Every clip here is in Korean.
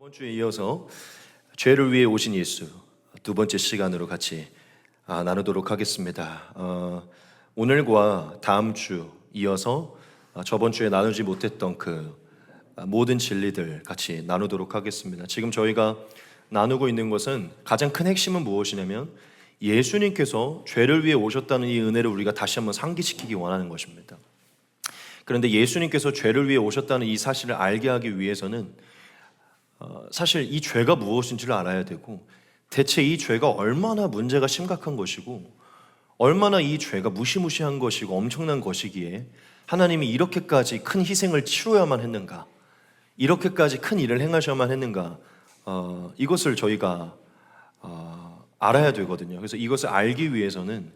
이번 주에 이어서 죄를 위해 오신 예수 두 번째 시간으로 같이 나누도록 하겠습니다. 오늘과 다음 주 이어서 저번 주에 나누지 못했던 그 모든 진리들 같이 나누도록 하겠습니다. 지금 저희가 나누고 있는 것은 가장 큰 핵심은 무엇이냐면 예수님께서 죄를 위해 오셨다는 이 은혜를 우리가 다시 한번 상기시키기 원하는 것입니다. 그런데 예수님께서 죄를 위해 오셨다는 이 사실을 알게 하기 위해서는 사실 이 죄가 무엇인지를 알아야 되고, 대체 이 죄가 얼마나 문제가 심각한 것이고 얼마나 이 죄가 무시무시한 것이고 엄청난 것이기에 하나님이 이렇게까지 큰 희생을 치러야만 했는가, 이렇게까지 큰 일을 행하셔야만 했는가, 이것을 저희가 알아야 되거든요. 그래서 이것을 알기 위해서는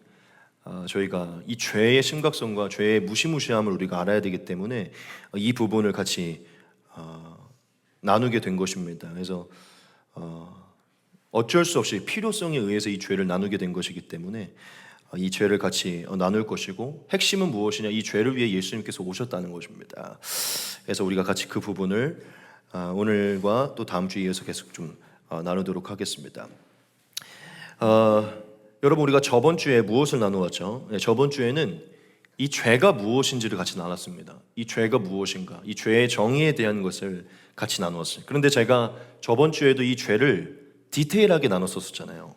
저희가 이 죄의 심각성과 죄의 무시무시함을 우리가 알아야 되기 때문에 이 부분을 같이 나누게 된 것입니다. 그래서 어쩔 수 없이 필요성에 의해서 이 죄를 나누게 된 것이기 때문에 이 죄를 같이 나눌 것이고, 핵심은 무엇이냐, 이 죄를 위해 예수님께서 오셨다는 것입니다. 그래서 우리가 같이 그 부분을 오늘과 또 다음 주에 이어서 계속 좀 나누도록 하겠습니다. 여러분, 우리가 저번 주에 무엇을 나누었죠? 저번 주에는 이 죄가 무엇인지를 같이 나눴습니다. 이 죄가 무엇인가, 이 죄의 정의에 대한 것을 같이 나누었어요. 그런데 제가 저번 주에도 이 죄를 디테일하게 나눴었잖아요.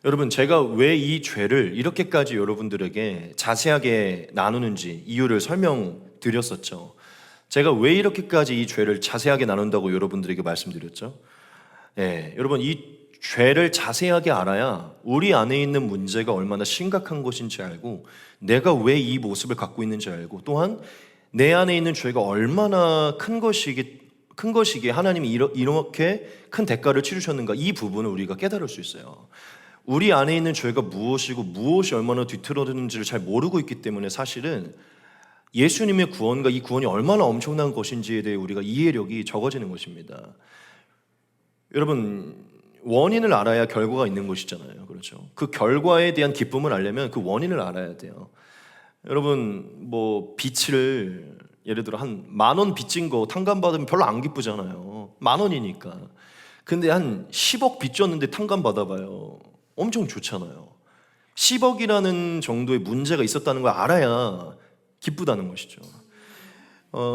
여러분, 제가 왜 이 죄를 이렇게까지 여러분들에게 자세하게 나누는지 이유를 설명드렸었죠. 제가 왜 이렇게까지 이 죄를 자세하게 나눈다고 여러분들에게 말씀드렸죠? 여러분, 이 죄를 자세하게 알아야 우리 안에 있는 문제가 얼마나 심각한 것인지 알고, 내가 왜 이 모습을 갖고 있는지 알고, 또한 내 안에 있는 죄가 얼마나 큰 것이기에 하나님이 이렇게 큰 대가를 치르셨는가, 이 부분을 우리가 깨달을 수 있어요. 우리 안에 있는 죄가 무엇이고 무엇이 얼마나 뒤틀어지는지를 잘 모르고 있기 때문에 사실은 예수님의 구원과 이 구원이 얼마나 엄청난 것인지에 대해 우리가 이해력이 적어지는 것입니다. 여러분, 원인을 알아야 결과가 있는 것이잖아요. 그렇죠? 그 결과에 대한 기쁨을 알려면 그 원인을 알아야 돼요. 여러분, 뭐 빚을 예를 들어 한 10,000원 빚진 거 탕감 받으면 별로 안 기쁘잖아요. 10,000원이니까. 근데 한 10억 빚졌는데 탕감 받아봐요. 엄청 좋잖아요. 10억이라는 정도의 문제가 있었다는 걸 알아야 기쁘다는 것이죠.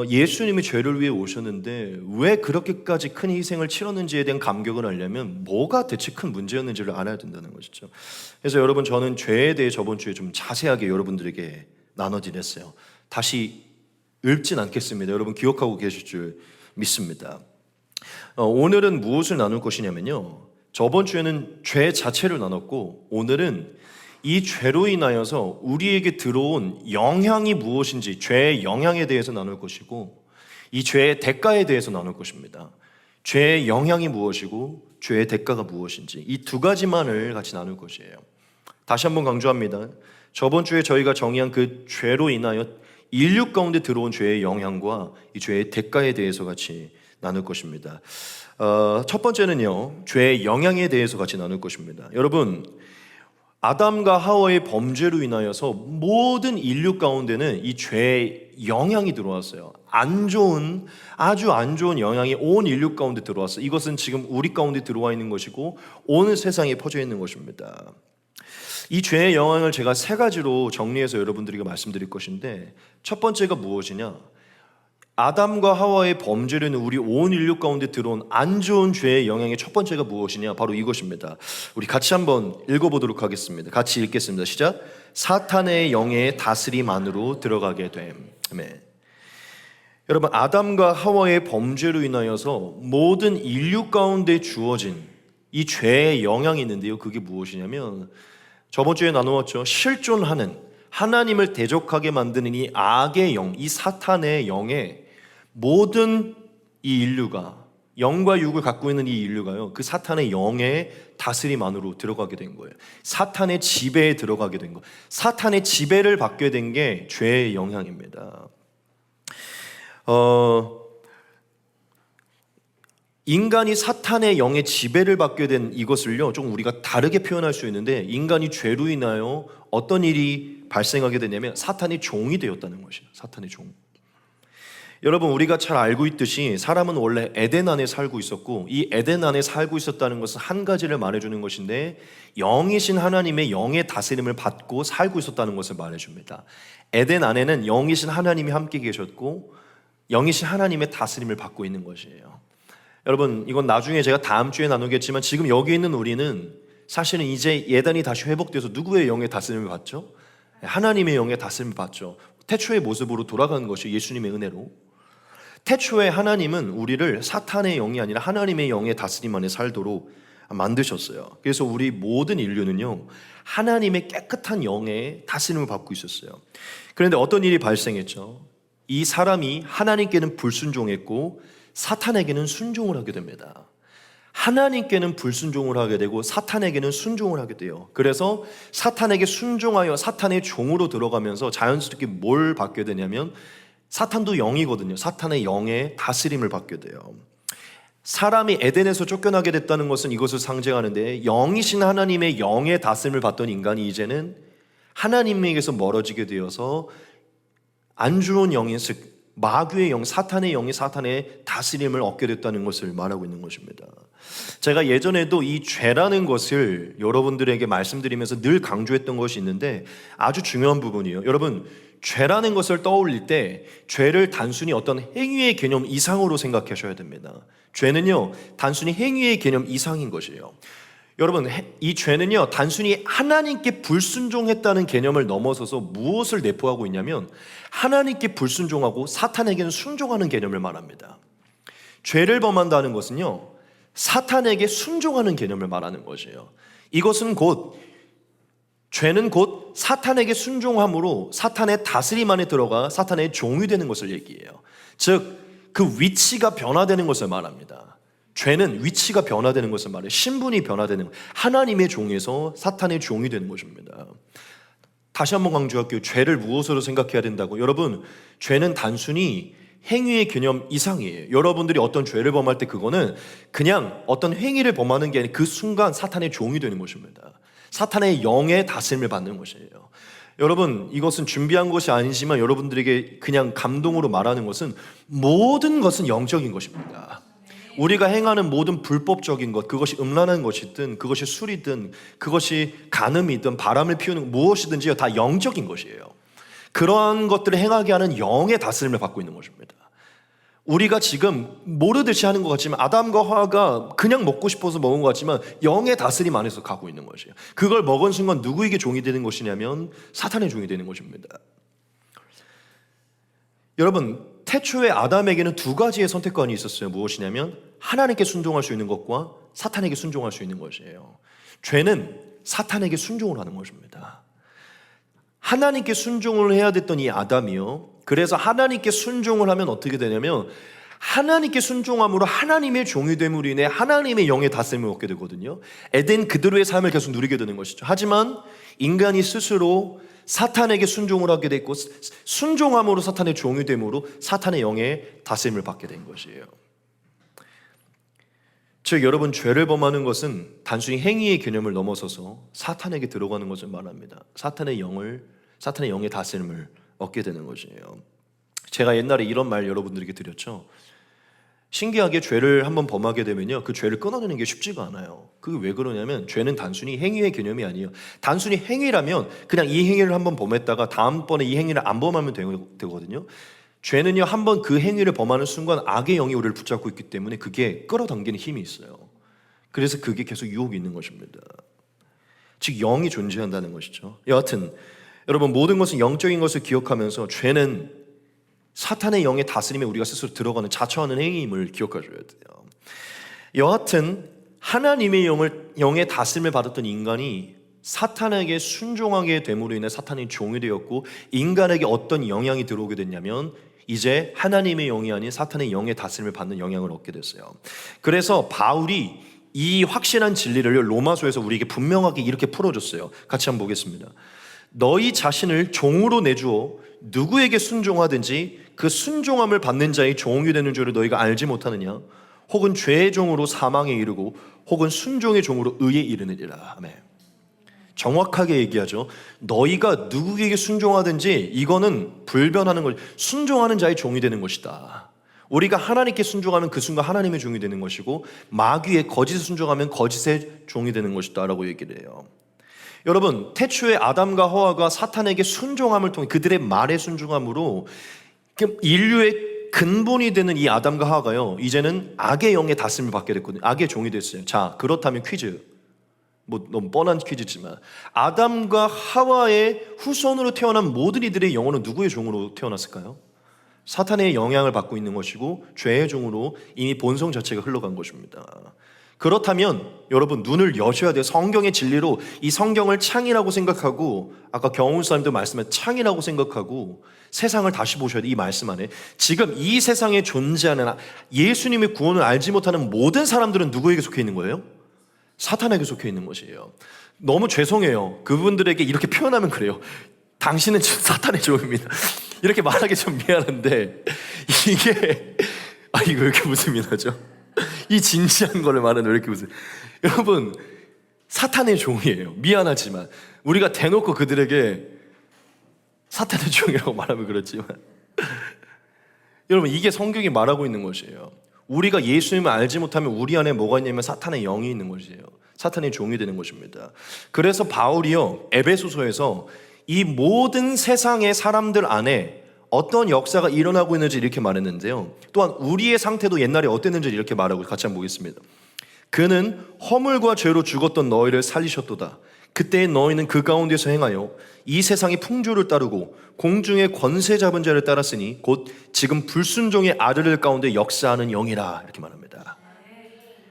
예수님이 죄를 위해 오셨는데 왜 그렇게까지 큰 희생을 치렀는지에 대한 감격을 하려면 뭐가 대체 큰 문제였는지를 알아야 된다는 것이죠. 그래서 여러분, 저는 죄에 대해 저번 주에 좀 자세하게 여러분들에게 나눠드렸어요. 다시 읊진 않겠습니다. 여러분 기억하고 계실 줄 믿습니다. 오늘은 무엇을 나눌 것이냐면요, 저번 주에는 죄 자체를 나눴고, 오늘은 이 죄로 인하여서 우리에게 들어온 영향이 무엇인지, 죄의 영향에 대해서 나눌 것이고, 이 죄의 대가에 대해서 나눌 것입니다. 죄의 영향이 무엇이고 죄의 대가가 무엇인지, 이 두 가지만을 같이 나눌 것이에요. 다시 한번 강조합니다. 저번 주에 저희가 정의한 그 죄로 인하여 인류 가운데 들어온 죄의 영향과 이 죄의 대가에 대해서 같이 나눌 것입니다. 첫 번째는요, 죄의 영향에 대해서 같이 나눌 것입니다. 여러분, 아담과 하와의 범죄로 인하여서 모든 인류 가운데는 이 죄의 영향이 들어왔어요. 아주 안 좋은 영향이 온 인류 가운데 들어왔어요. 이것은 지금 우리 가운데 들어와 있는 것이고 온 세상에 퍼져 있는 것입니다. 이 죄의 영향을 제가 세 가지로 정리해서 여러분들에게 말씀드릴 것인데, 첫 번째가 무엇이냐, 아담과 하와의 범죄로 인해 우리 온 인류 가운데 들어온 안 좋은 죄의 영향의 첫 번째가 무엇이냐, 바로 이것입니다. 우리 같이 한번 읽어보도록 하겠습니다. 같이 읽겠습니다. 시작. 사탄의 영의 다스림 안으로 들어가게 됨. 아멘. 여러분, 아담과 하와의 범죄로 인하여서 모든 인류 가운데 주어진 이 죄의 영향이 있는데요, 그게 무엇이냐면 저번 주에 나누었죠. 실존하는, 하나님을 대적하게 만드는 이 악의 영, 이 사탄의 영에 모든 이 인류가, 영과 육을 갖고 있는 이 인류가요, 그 사탄의 영의 다스림 안으로 들어가게 된 거예요. 사탄의 지배에 들어가게 된 거. 사탄의 지배를 받게 된 게 죄의 영향입니다. 인간이 사탄의 영의 지배를 받게 된 이것을요, 좀 우리가 다르게 표현할 수 있는데, 인간이 죄로 인하여 어떤 일이 발생하게 되냐면 사탄의 종이 되었다는 것이에요. 사탄의 종. 여러분, 우리가 잘 알고 있듯이 사람은 원래 에덴 안에 살고 있었고, 이 에덴 안에 살고 있었다는 것은 한 가지를 말해주는 것인데, 영이신 하나님의 영의 다스림을 받고 살고 있었다는 것을 말해줍니다. 에덴 안에는 영이신 하나님이 함께 계셨고 영이신 하나님의 다스림을 받고 있는 것이에요. 여러분, 이건 나중에 제가 다음 주에 나누겠지만, 지금 여기 있는 우리는 사실은 이제 예단이 다시 회복돼서 누구의 영의 다스림을 받죠? 하나님의 영의 다스림을 받죠. 태초의 모습으로 돌아가는 것이 예수님의 은혜로. 태초에 하나님은 우리를 사탄의 영이 아니라 하나님의 영의 다스림 안에 살도록 만드셨어요. 그래서 우리 모든 인류는요, 하나님의 깨끗한 영의 다스림을 받고 있었어요. 그런데 어떤 일이 발생했죠? 이 사람이 하나님께는 불순종했고 사탄에게는 순종을 하게 됩니다. 하나님께는 불순종을 하게 되고 사탄에게는 순종을 하게 돼요. 그래서 사탄에게 순종하여 사탄의 종으로 들어가면서 자연스럽게 뭘 받게 되냐면, 사탄도 영이거든요. 사탄의 영의 다스림을 받게 돼요. 사람이 에덴에서 쫓겨나게 됐다는 것은 이것을 상징하는데, 영이신 하나님의 영의 다스림을 받던 인간이 이제는 하나님에게서 멀어지게 되어서 안 좋은 영인, 즉 마귀의 영, 사탄의 영이 사탄의 다스림을 얻게 됐다는 것을 말하고 있는 것입니다. 제가 예전에도 이 죄라는 것을 여러분들에게 말씀드리면서 늘 강조했던 것이 있는데, 아주 중요한 부분이에요. 여러분, 죄라는 것을 떠올릴 때 죄를 단순히 어떤 행위의 개념 이상으로 생각하셔야 됩니다. 죄는요, 단순히 행위의 개념 이상인 것이에요. 여러분, 이 죄는요, 단순히 하나님께 불순종했다는 개념을 넘어서서 무엇을 내포하고 있냐면, 하나님께 불순종하고 사탄에게는 순종하는 개념을 말합니다. 죄를 범한다는 것은요, 사탄에게 순종하는 개념을 말하는 것이에요. 이것은 죄는 곧 사탄에게 순종함으로 사탄의 다스림 안에 들어가 사탄의 종이 되는 것을 얘기해요. 즉, 그 위치가 변화되는 것을 말합니다. 죄는 위치가 변화되는 것을 말해요. 신분이 변화되는, 하나님의 종에서 사탄의 종이 되는 것입니다. 다시 한번 강조할게요. 죄를 무엇으로 생각해야 된다고? 여러분, 죄는 단순히 행위의 개념 이상이에요. 여러분들이 어떤 죄를 범할 때 그거는 그냥 어떤 행위를 범하는 게 아니라 그 순간 사탄의 종이 되는 것입니다. 사탄의 영의 다스림을 받는 것이에요. 여러분, 이것은 준비한 것이 아니지만 여러분들에게 그냥 감동으로 말하는 것은, 모든 것은 영적인 것입니다. 우리가 행하는 모든 불법적인 것, 그것이 음란한 것이든 그것이 술이든 그것이 간음이든 바람을 피우는 무엇이든지요, 다 영적인 것이에요. 그러한 것들을 행하게 하는 영의 다스림을 받고 있는 것입니다. 우리가 지금 모르듯이 하는 것 같지만, 아담과 하와가 그냥 먹고 싶어서 먹은 것 같지만 영의 다스림 안에서 가고 있는 것이에요. 그걸 먹은 순간 누구에게 종이 되는 것이냐면 사탄의 종이 되는 것입니다. 여러분, 태초에 아담에게는 두 가지의 선택권이 있었어요. 무엇이냐면 하나님께 순종할 수 있는 것과 사탄에게 순종할 수 있는 것이에요. 죄는 사탄에게 순종을 하는 것입니다. 하나님께 순종을 해야 됐던 이 아담이요, 그래서 하나님께 순종을 하면 어떻게 되냐면, 하나님께 순종함으로 하나님의 종이 됨으로 인해 하나님의 영의 다스림을 얻게 되거든요. 에덴 그대로의 삶을 계속 누리게 되는 것이죠. 하지만 인간이 스스로 사탄에게 순종을 하게 됐고, 순종함으로 사탄의 종이 됨으로 사탄의 영의 다스림을 받게 된 것이에요. 즉, 여러분, 죄를 범하는 것은 단순히 행위의 개념을 넘어서서 사탄에게 들어가는 것을 말합니다. 사탄의 영의 다스림을 얻게 되는 것이에요. 제가 옛날에 이런 말 여러분들에게 드렸죠. 신기하게 죄를 한번 범하게 되면요, 그 죄를 끊어내는 게 쉽지가 않아요. 그게 왜 그러냐면, 죄는 단순히 행위의 개념이 아니에요. 단순히 행위라면 그냥 이 행위를 한번 범했다가 다음번에 이 행위를 안 범하면 되거든요. 죄는요, 한번 그 행위를 범하는 순간 악의 영이 우리를 붙잡고 있기 때문에 그게 끌어당기는 힘이 있어요. 그래서 그게 계속 유혹이 있는 것입니다. 즉, 영이 존재한다는 것이죠. 여하튼 여러분, 모든 것은 영적인 것을 기억하면서 죄는 사탄의 영의 다스림에 우리가 스스로 들어가는 자처하는 행위임을 기억하셔야 돼요. 여하튼 하나님의 영의 다스림을 받았던 인간이 사탄에게 순종하게 됨으로 인해 사탄의 종이 되었고, 인간에게 어떤 영향이 들어오게 됐냐면, 이제 하나님의 영이 아닌 사탄의 영의 다스림을 받는 영향을 얻게 됐어요. 그래서 바울이 이 확실한 진리를 로마서에서 우리에게 분명하게 이렇게 풀어줬어요. 같이 한번 보겠습니다. 너희 자신을 종으로 내주어 누구에게 순종하든지 그 순종함을 받는 자의 종이 되는 줄을 너희가 알지 못하느냐? 혹은 죄의 종으로 사망에 이르고 혹은 순종의 종으로 의에 이르느니라. 아멘. 정확하게 얘기하죠. 너희가 누구에게 순종하든지 이거는 불변하는 것, 순종하는 자의 종이 되는 것이다. 우리가 하나님께 순종하면 그 순간 하나님의 종이 되는 것이고, 마귀의 거짓에 순종하면 거짓의 종이 되는 것이다 라고 얘기를 해요. 여러분, 태초에 아담과 하와가 사탄에게 순종함을 통해 그들의 말에 순종함으로 인류의 근본이 되는 이 아담과 하와가요, 이제는 악의 영의 다스림을 받게 됐거든요. 악의 종이 됐어요. 자, 그렇다면 퀴즈, 뭐 너무 뻔한 퀴즈지만, 아담과 하와의 후손으로 태어난 모든 이들의 영혼은 누구의 종으로 태어났을까요? 사탄의 영향을 받고 있는 것이고 죄의 종으로 이미 본성 자체가 흘러간 것입니다. 그렇다면 여러분, 눈을 여셔야 돼요. 성경의 진리로 이 성경을 창이라고 생각하고, 아까 경훈사님도 말씀한 창이라고 생각하고 세상을 다시 보셔야 돼요. 이 말씀 안에 지금 이 세상에 존재하는 예수님의 구원을 알지 못하는 모든 사람들은 누구에게 속해 있는 거예요? 사탄에게 속해 있는 것이에요. 너무 죄송해요. 그분들에게 이렇게 표현하면 그래요. 당신은 지금 사탄의 종입니다. 이렇게 말하기 좀 미안한데, 이게 이거 왜 이렇게 웃음이 나죠? 이 진지한 거를 말하는 왜 이렇게 웃어요? 여러분, 사탄의 종이에요. 미안하지만 우리가 대놓고 그들에게 사탄의 종이라고 말하면 그렇지만 여러분, 이게 성경이 말하고 있는 것이에요. 우리가 예수님을 알지 못하면 우리 안에 뭐가 있냐면 사탄의 영이 있는 것이에요. 사탄의 종이 되는 것입니다. 그래서 바울이요, 에베소서에서 이 모든 세상의 사람들 안에 어떤 역사가 일어나고 있는지 이렇게 말했는데요, 또한 우리의 상태도 옛날에 어땠는지 이렇게 말하고 같이 한번 보겠습니다. 그는 허물과 죄로 죽었던 너희를 살리셨도다. 그때의 너희는 그 가운데서 행하여 이 세상의 풍조를 따르고 공중의 권세 잡은 자를 따랐으니 곧 지금 불순종의 아들들 가운데 역사하는 영이라, 이렇게 말합니다.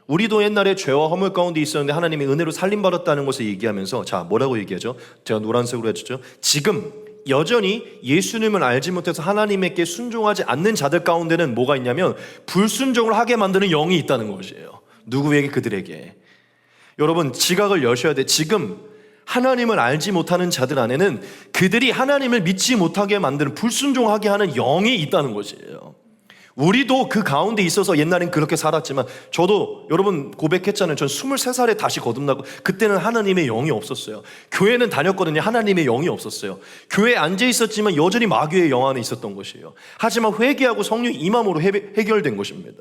우리도 옛날에 죄와 허물 가운데 있었는데 하나님의 은혜로 살림받았다는 것을 얘기하면서, 자, 뭐라고 얘기하죠? 제가 노란색으로 해주죠. 지금 여전히 예수님을 알지 못해서 하나님께 순종하지 않는 자들 가운데는 뭐가 있냐면 불순종을 하게 만드는 영이 있다는 것이에요. 누구에게? 그들에게. 여러분, 지각을 여셔야 돼. 지금 하나님을 알지 못하는 자들 안에는 그들이 하나님을 믿지 못하게 만드는, 불순종하게 하는 영이 있다는 것이에요. 우리도 그 가운데 있어서 옛날엔 그렇게 살았지만, 저도 여러분 고백했잖아요. 전 23살에 다시 거듭나고 그때는 하나님의 영이 없었어요. 교회는 다녔거든요. 하나님의 영이 없었어요. 교회에 앉아 있었지만 여전히 마귀의 영 안에 있었던 것이에요. 하지만 회개하고 성령 임함으로 해결된 것입니다.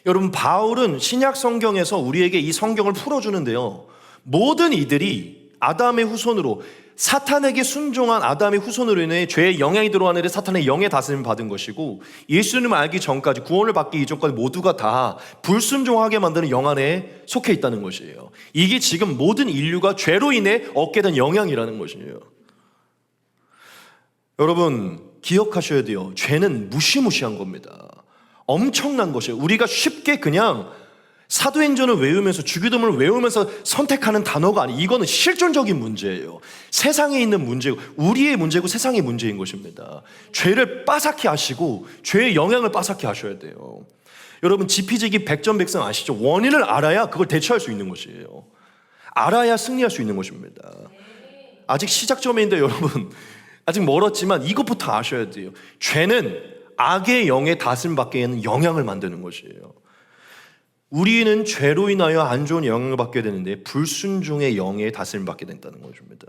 여러분, 바울은 신약 성경에서 우리에게 이 성경을 풀어주는데요, 모든 이들이 아담의 후손으로, 사탄에게 순종한 아담의 후손으로 인해 죄의 영향이 들어왔는데 사탄의 영의 다스림을 받은 것이고, 예수님을 알기 전까지, 구원을 받기 이전까지 모두가 다 불순종하게 만드는 영 안에 속해 있다는 것이에요. 이게 지금 모든 인류가 죄로 인해 얻게 된 영향이라는 것이에요. 여러분, 기억하셔야 돼요. 죄는 무시무시한 겁니다. 엄청난 것이에요. 우리가 쉽게 그냥 사도행전을 외우면서, 주기도문을 외우면서 선택하는 단어가 아니에요. 이거는 실존적인 문제예요. 세상에 있는 문제고, 우리의 문제고 세상의 문제인 것입니다. 죄를 빠삭히 하시고 죄의 영향을 빠삭히 하셔야 돼요. 여러분, 지피지기 백전백승 아시죠? 원인을 알아야 그걸 대처할 수 있는 것이에요. 알아야 승리할 수 있는 것입니다. 아직 시작점인데 여러분, 아직 멀었지만 이것부터 아셔야 돼요. 죄는 악의 영의 다스림 받게 하는 영향을 만드는 것이에요. 우리는 죄로 인하여 안 좋은 영향을 받게 되는데 불순종의 영의 다스림을 받게 된다는 것입니다.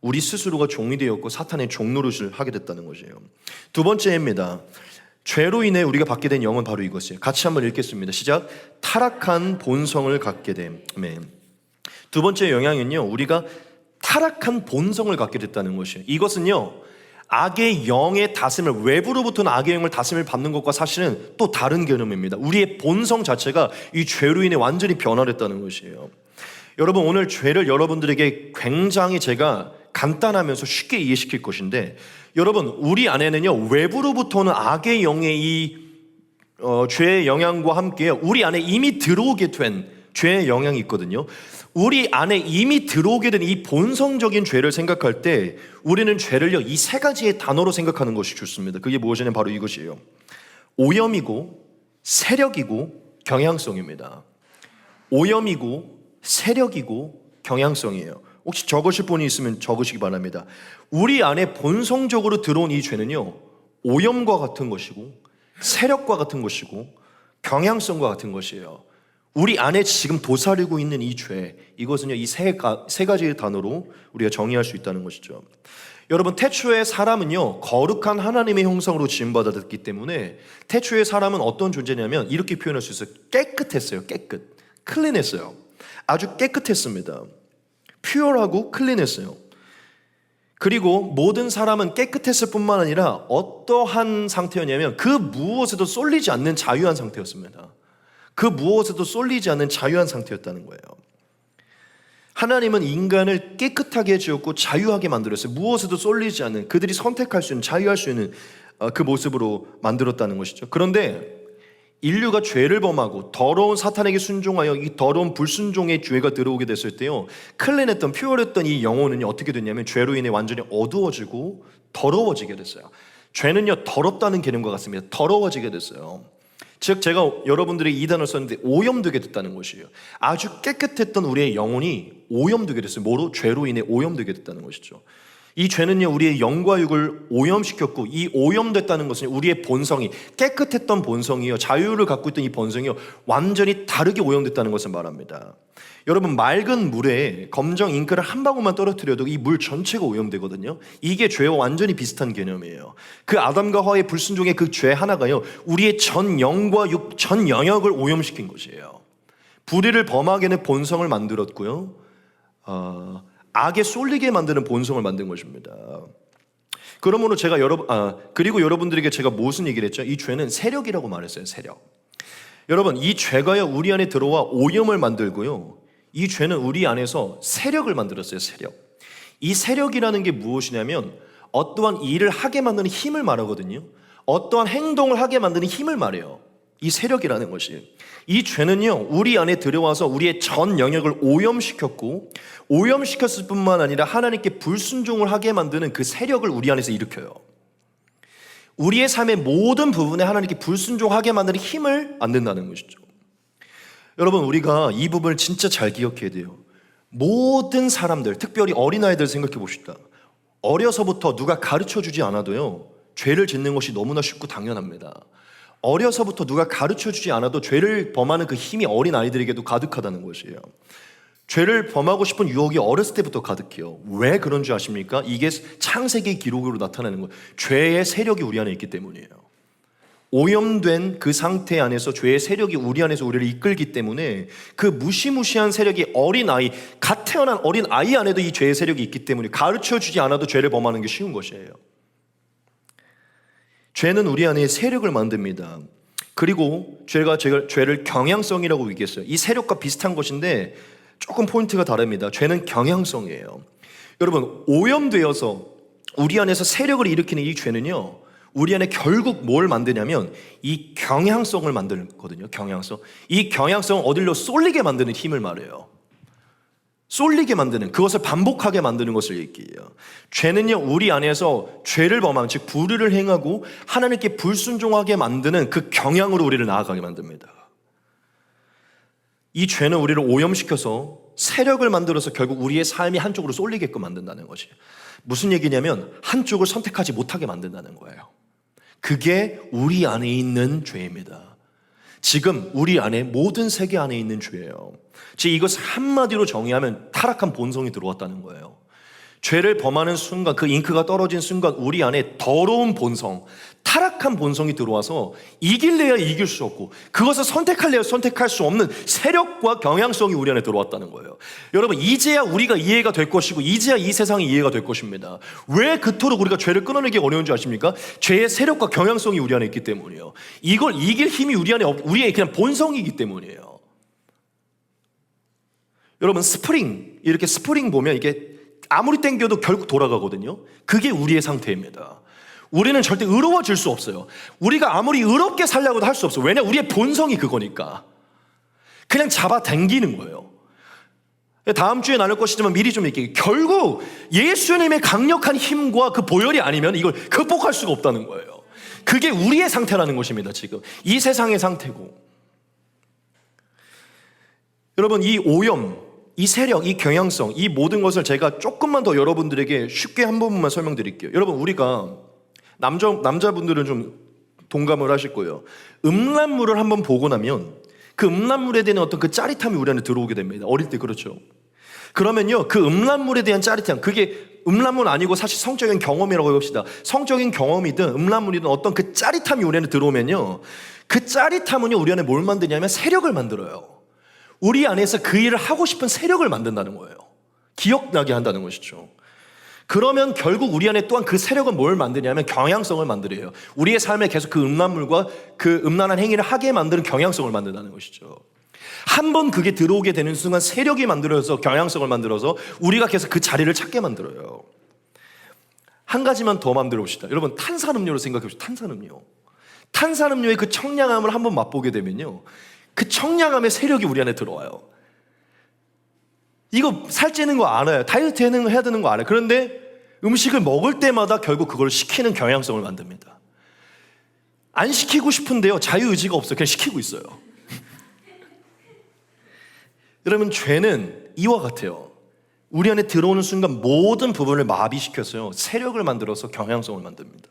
우리 스스로가 종이 되었고 사탄의 종노릇을 하게 됐다는 것이에요. 두 번째입니다. 죄로 인해 우리가 받게 된 영은 바로 이것이에요. 같이 한번 읽겠습니다. 시작. 타락한 본성을 갖게 됨. 두 번째 영향은요, 우리가 타락한 본성을 갖게 됐다는 것이에요. 이것은요, 악의 영의 다스림을, 외부로부터는 악의 영을 다스림을 받는 것과 사실은 또 다른 개념입니다. 우리의 본성 자체가 이 죄로 인해 완전히 변화됐다는 것이에요. 여러분, 오늘 죄를 여러분들에게 굉장히 제가 간단하면서 쉽게 이해시킬 것인데, 여러분, 우리 안에는요, 외부로부터는 악의 영의 이 죄의 영향과 함께 우리 안에 이미 들어오게 된 죄의 영향이 있거든요. 우리 안에 이미 들어오게 된 이 본성적인 죄를 생각할 때 우리는 죄를요, 이 세 가지의 단어로 생각하는 것이 좋습니다. 그게 무엇이냐면 바로 이것이에요. 오염이고 세력이고 경향성입니다. 오염이고 세력이고 경향성이에요. 혹시 적으실 분이 있으면 적으시기 바랍니다. 우리 안에 본성적으로 들어온 이 죄는요, 오염과 같은 것이고 세력과 같은 것이고 경향성과 같은 것이에요. 우리 안에 지금 도사리고 있는 이 죄, 이것은요, 이 세 가지의 단어로 우리가 정의할 수 있다는 것이죠. 여러분, 태초에 사람은요, 거룩한 하나님의 형상으로 지음받았기 때문에 태초에 사람은 어떤 존재냐면 이렇게 표현할 수 있어요. 깨끗했어요. 깨끗. 클린했어요. 아주 깨끗했습니다. 퓨어하고 클린했어요. 그리고 모든 사람은 깨끗했을 뿐만 아니라 어떠한 상태였냐면 그 무엇에도 쏠리지 않는 자유한 상태였습니다. 그 무엇에도 쏠리지 않는 자유한 상태였다는 거예요. 하나님은 인간을 깨끗하게 지었고 자유하게 만들었어요. 무엇에도 쏠리지 않는, 그들이 선택할 수 있는, 자유할 수 있는 그 모습으로 만들었다는 것이죠. 그런데 인류가 죄를 범하고 더러운 사탄에게 순종하여 이 더러운 불순종의 죄가 들어오게 됐을 때요, 클린했던, 퓨어했던 이 영혼은 어떻게 됐냐면 죄로 인해 완전히 어두워지고 더러워지게 됐어요. 죄는요, 더럽다는 개념과 같습니다. 더러워지게 됐어요. 즉, 제가 여러분들이 이 단어를 썼는데 오염되게 됐다는 것이에요. 아주 깨끗했던 우리의 영혼이 오염되게 됐어요. 뭐로? 죄로 인해 오염되게 됐다는 것이죠. 이 죄는요, 우리의 영과 육을 오염시켰고, 이 오염됐다는 것은 우리의 본성이, 깨끗했던 본성이요, 자유를 갖고 있던 이 본성이요, 완전히 다르게 오염됐다는 것을 말합니다. 여러분, 맑은 물에 검정 잉크를 한 방울만 떨어뜨려도 이 물 전체가 오염되거든요. 이게 죄와 완전히 비슷한 개념이에요. 그 아담과 하와의 불순종의 그 죄 하나가요, 우리의 전 영과 육, 전 영역을 오염시킨 것이에요. 불의를 범하게 는 본성을 만들었고요, 악에 쏠리게 만드는 본성을 만든 것입니다. 그러므로 제가 그리고 여러분들에게 제가 무슨 얘기를 했죠? 이 죄는 세력이라고 말했어요. 세력. 여러분, 이 죄가요, 우리 안에 들어와 오염을 만들고요, 이 죄는 우리 안에서 세력을 만들었어요. 세력. 이 세력이라는 게 무엇이냐면 어떠한 일을 하게 만드는 힘을 말하거든요. 어떠한 행동을 하게 만드는 힘을 말해요. 이 세력이라는 것이. 이 죄는요, 우리 안에 들어와서 우리의 전 영역을 오염시켰고, 오염시켰을 뿐만 아니라 하나님께 불순종을 하게 만드는 그 세력을 우리 안에서 일으켜요. 우리의 삶의 모든 부분에 하나님께 불순종하게 만드는 힘을 만든다는 것이죠. 여러분, 우리가 이 부분을 진짜 잘 기억해야 돼요. 모든 사람들, 특별히 어린아이들 생각해 봅시다. 어려서부터 누가 가르쳐주지 않아도요, 죄를 짓는 것이 너무나 쉽고 당연합니다. 어려서부터 누가 가르쳐주지 않아도 죄를 범하는 그 힘이 어린아이들에게도 가득하다는 것이에요. 죄를 범하고 싶은 유혹이 어렸을 때부터 가득해요. 왜 그런 줄 아십니까? 이게 창세기 기록으로 나타나는 거예요. 죄의 세력이 우리 안에 있기 때문이에요. 오염된 그 상태 안에서 죄의 세력이 우리 안에서 우리를 이끌기 때문에 그 무시무시한 세력이 어린아이, 갓 태어난 어린아이 안에도 이 죄의 세력이 있기 때문에 가르쳐주지 않아도 죄를 범하는 게 쉬운 것이에요. 죄는 우리 안에 세력을 만듭니다. 그리고 제가 죄를 경향성이라고 얘기했어요. 이 세력과 비슷한 것인데 조금 포인트가 다릅니다. 죄는 경향성이에요. 여러분, 오염되어서 우리 안에서 세력을 일으키는 이 죄는요, 우리 안에 결국 뭘 만드냐면 이 경향성을 만들거든요. 경향성. 이 경향성을 어디로 쏠리게 만드는 힘을 말해요. 쏠리게 만드는, 그것을 반복하게 만드는 것을 얘기해요. 죄는요, 우리 안에서 죄를 범한, 즉 불의를 행하고 하나님께 불순종하게 만드는 그 경향으로 우리를 나아가게 만듭니다. 이 죄는 우리를 오염시켜서 세력을 만들어서 결국 우리의 삶이 한쪽으로 쏠리게끔 만든다는 것이에요. 무슨 얘기냐면 한쪽을 선택하지 못하게 만든다는 거예요. 그게 우리 안에 있는 죄입니다. 지금 우리 안에, 모든 세계 안에 있는 죄예요. 즉 이것을 한마디로 정의하면 타락한 본성이 들어왔다는 거예요. 죄를 범하는 순간, 그 잉크가 떨어진 순간 우리 안에 더러운 본성, 타락한 본성이 들어와서 이길래야 이길 수 없고 그것을 선택할래야 선택할 수 없는 세력과 경향성이 우리 안에 들어왔다는 거예요. 여러분, 이제야 우리가 이해가 될 것이고 이제야 이 세상이 이해가 될 것입니다. 왜 그토록 우리가 죄를 끊어내기 어려운 줄 아십니까? 죄의 세력과 경향성이 우리 안에 있기 때문이에요. 이걸 이길 힘이 우리 안에 우리의 그냥 본성이기 때문이에요. 여러분, 이렇게 스프링 보면 이게 아무리 당겨도 결국 돌아가거든요. 그게 우리의 상태입니다. 우리는 절대 의로워질 수 없어요. 우리가 아무리 의롭게 살려고도 할 수 없어요. 왜냐? 우리의 본성이 그거니까. 그냥 잡아당기는 거예요. 다음 주에 나눌 것이지만 미리 좀 얘기해요. 결국 예수님의 강력한 힘과 그 보혈이 아니면 이걸 극복할 수가 없다는 거예요. 그게 우리의 상태라는 것입니다. 지금 이 세상의 상태고. 여러분, 이 오염, 이 세력, 이 경향성, 이 모든 것을 제가 조금만 더 여러분들에게 쉽게 한 부분만 설명드릴게요. 여러분, 우리가 남자분들은 좀 동감을 하실 거예요. 음란물을 한번 보고 나면 그 음란물에 대한 어떤 그 짜릿함이 우리 안에 들어오게 됩니다. 어릴 때 그렇죠. 그러면요, 그 음란물에 대한 짜릿함, 그게 음란물 아니고 사실 성적인 경험이라고 해봅시다. 성적인 경험이든 음란물이든 어떤 그 짜릿함이 우리 안에 들어오면요, 그 짜릿함은요, 우리 안에 뭘 만드냐면 세력을 만들어요. 우리 안에서 그 일을 하고 싶은 세력을 만든다는 거예요. 기억나게 한다는 것이죠. 그러면 결국 우리 안에 또한 그 세력은 뭘 만드냐면 경향성을 만들어요. 우리의 삶에 계속 그 음란물과 그 음란한 행위를 하게 만드는 경향성을 만든다는 것이죠. 한 번 그게 들어오게 되는 순간 세력이 만들어서 경향성을 만들어서 우리가 계속 그 자리를 찾게 만들어요. 한 가지만 더 만들어 봅시다. 여러분, 탄산음료로 생각해 봅시다. 탄산음료의 그 청량함을 한번 맛보게 되면요, 그 청량함의 세력이 우리 안에 들어와요. 이거 살찌는 거 알아요. 다이어트 해야 되는 거 알아요. 그런데 음식을 먹을 때마다 결국 그걸 시키는 경향성을 만듭니다. 안 시키고 싶은데요, 자유의지가 없어요. 그냥 시키고 있어요. 여러분, 죄는 이와 같아요. 우리 안에 들어오는 순간 모든 부분을 마비시켜서요, 세력을 만들어서 경향성을 만듭니다.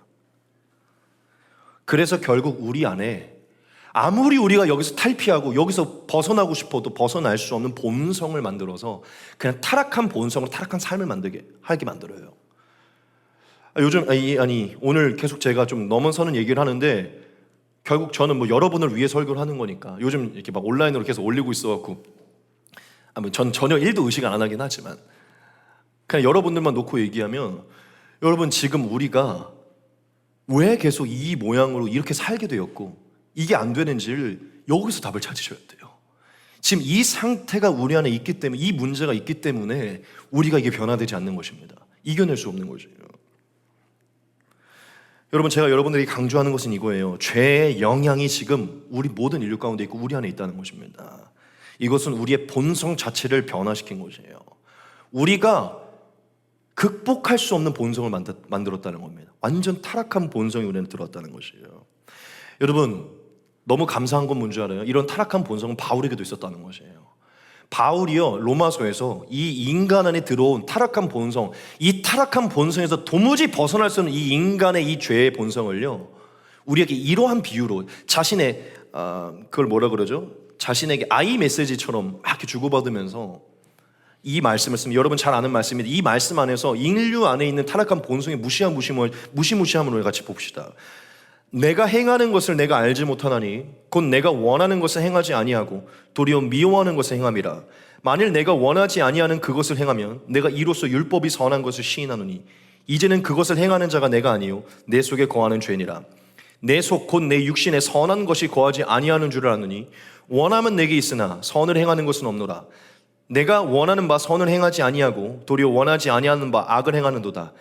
그래서 결국 우리 안에 아무리 우리가 여기서 탈피하고 여기서 벗어나고 싶어도 벗어날 수 없는 본성을 만들어서 그냥 타락한 본성으로 타락한 삶을 하게 만들어요. 요즘 오늘 계속 제가 좀 넘어서는 얘기를 하는데, 결국 저는 뭐 여러분을 위해 설교를 하는 거니까 요즘 이렇게 막 온라인으로 계속 올리고 있어갖고 전 전혀 1도 의식 안 하긴 하지만 그냥 여러분들만 놓고 얘기하면, 여러분 지금 우리가 왜 계속 이 모양으로 이렇게 살게 되었고 이게 안 되는지를 여기서 답을 찾으셔야 돼요. 지금 이 상태가 우리 안에 있기 때문에, 이 문제가 있기 때문에 우리가 이게 변화되지 않는 것입니다. 이겨낼 수 없는 것이에요. 여러분, 제가 여러분들에게 강조하는 것은 이거예요. 죄의 영향이 지금 우리 모든 인류 가운데 있고 우리 안에 있다는 것입니다. 이것은 우리의 본성 자체를 변화시킨 것이에요. 우리가 극복할 수 없는 본성을 만들었다는 겁니다. 완전 타락한 본성이 우리 안에 들어왔다는 것이에요. 여러분, 너무 감사한 건 뭔지 알아요? 이런 타락한 본성은 바울에게도 있었다는 것이에요. 바울이요, 로마서에서 이 인간 안에 들어온 타락한 본성, 이 타락한 본성에서 도무지 벗어날 수 없는 이 인간의 이 죄의 본성을요, 우리에게 이러한 비유로 자신의 그걸 뭐라 그러죠? 자신에게 아이 메시지처럼 막 이렇게 주고받으면서 이 말씀을 쓰면, 여러분 잘 아는 말씀인데 이 말씀 안에서 인류 안에 있는 타락한 본성의 무시무시함을 같이 봅시다. 내가 행하는 것을 내가 알지 못하나니 곧 내가 원하는 것을 행하지 아니하고 도리어 미워하는 것을 행함이라. 만일 내가 원하지 아니하는 그것을 행하면 내가 이로써 율법이 선한 것을 시인하노니 이제는 그것을 행하는 자가 내가 아니요 내 속에 거하는 죄니라. 내 속 곧 내 육신에 선한 것이 거하지 아니하는 줄을 아느니 원함은 내게 있으나 선을 행하는 것은 없노라. 내가 원하는 바 선을 행하지 아니하고 도리어 원하지 아니하는 바 악을 행하는도다.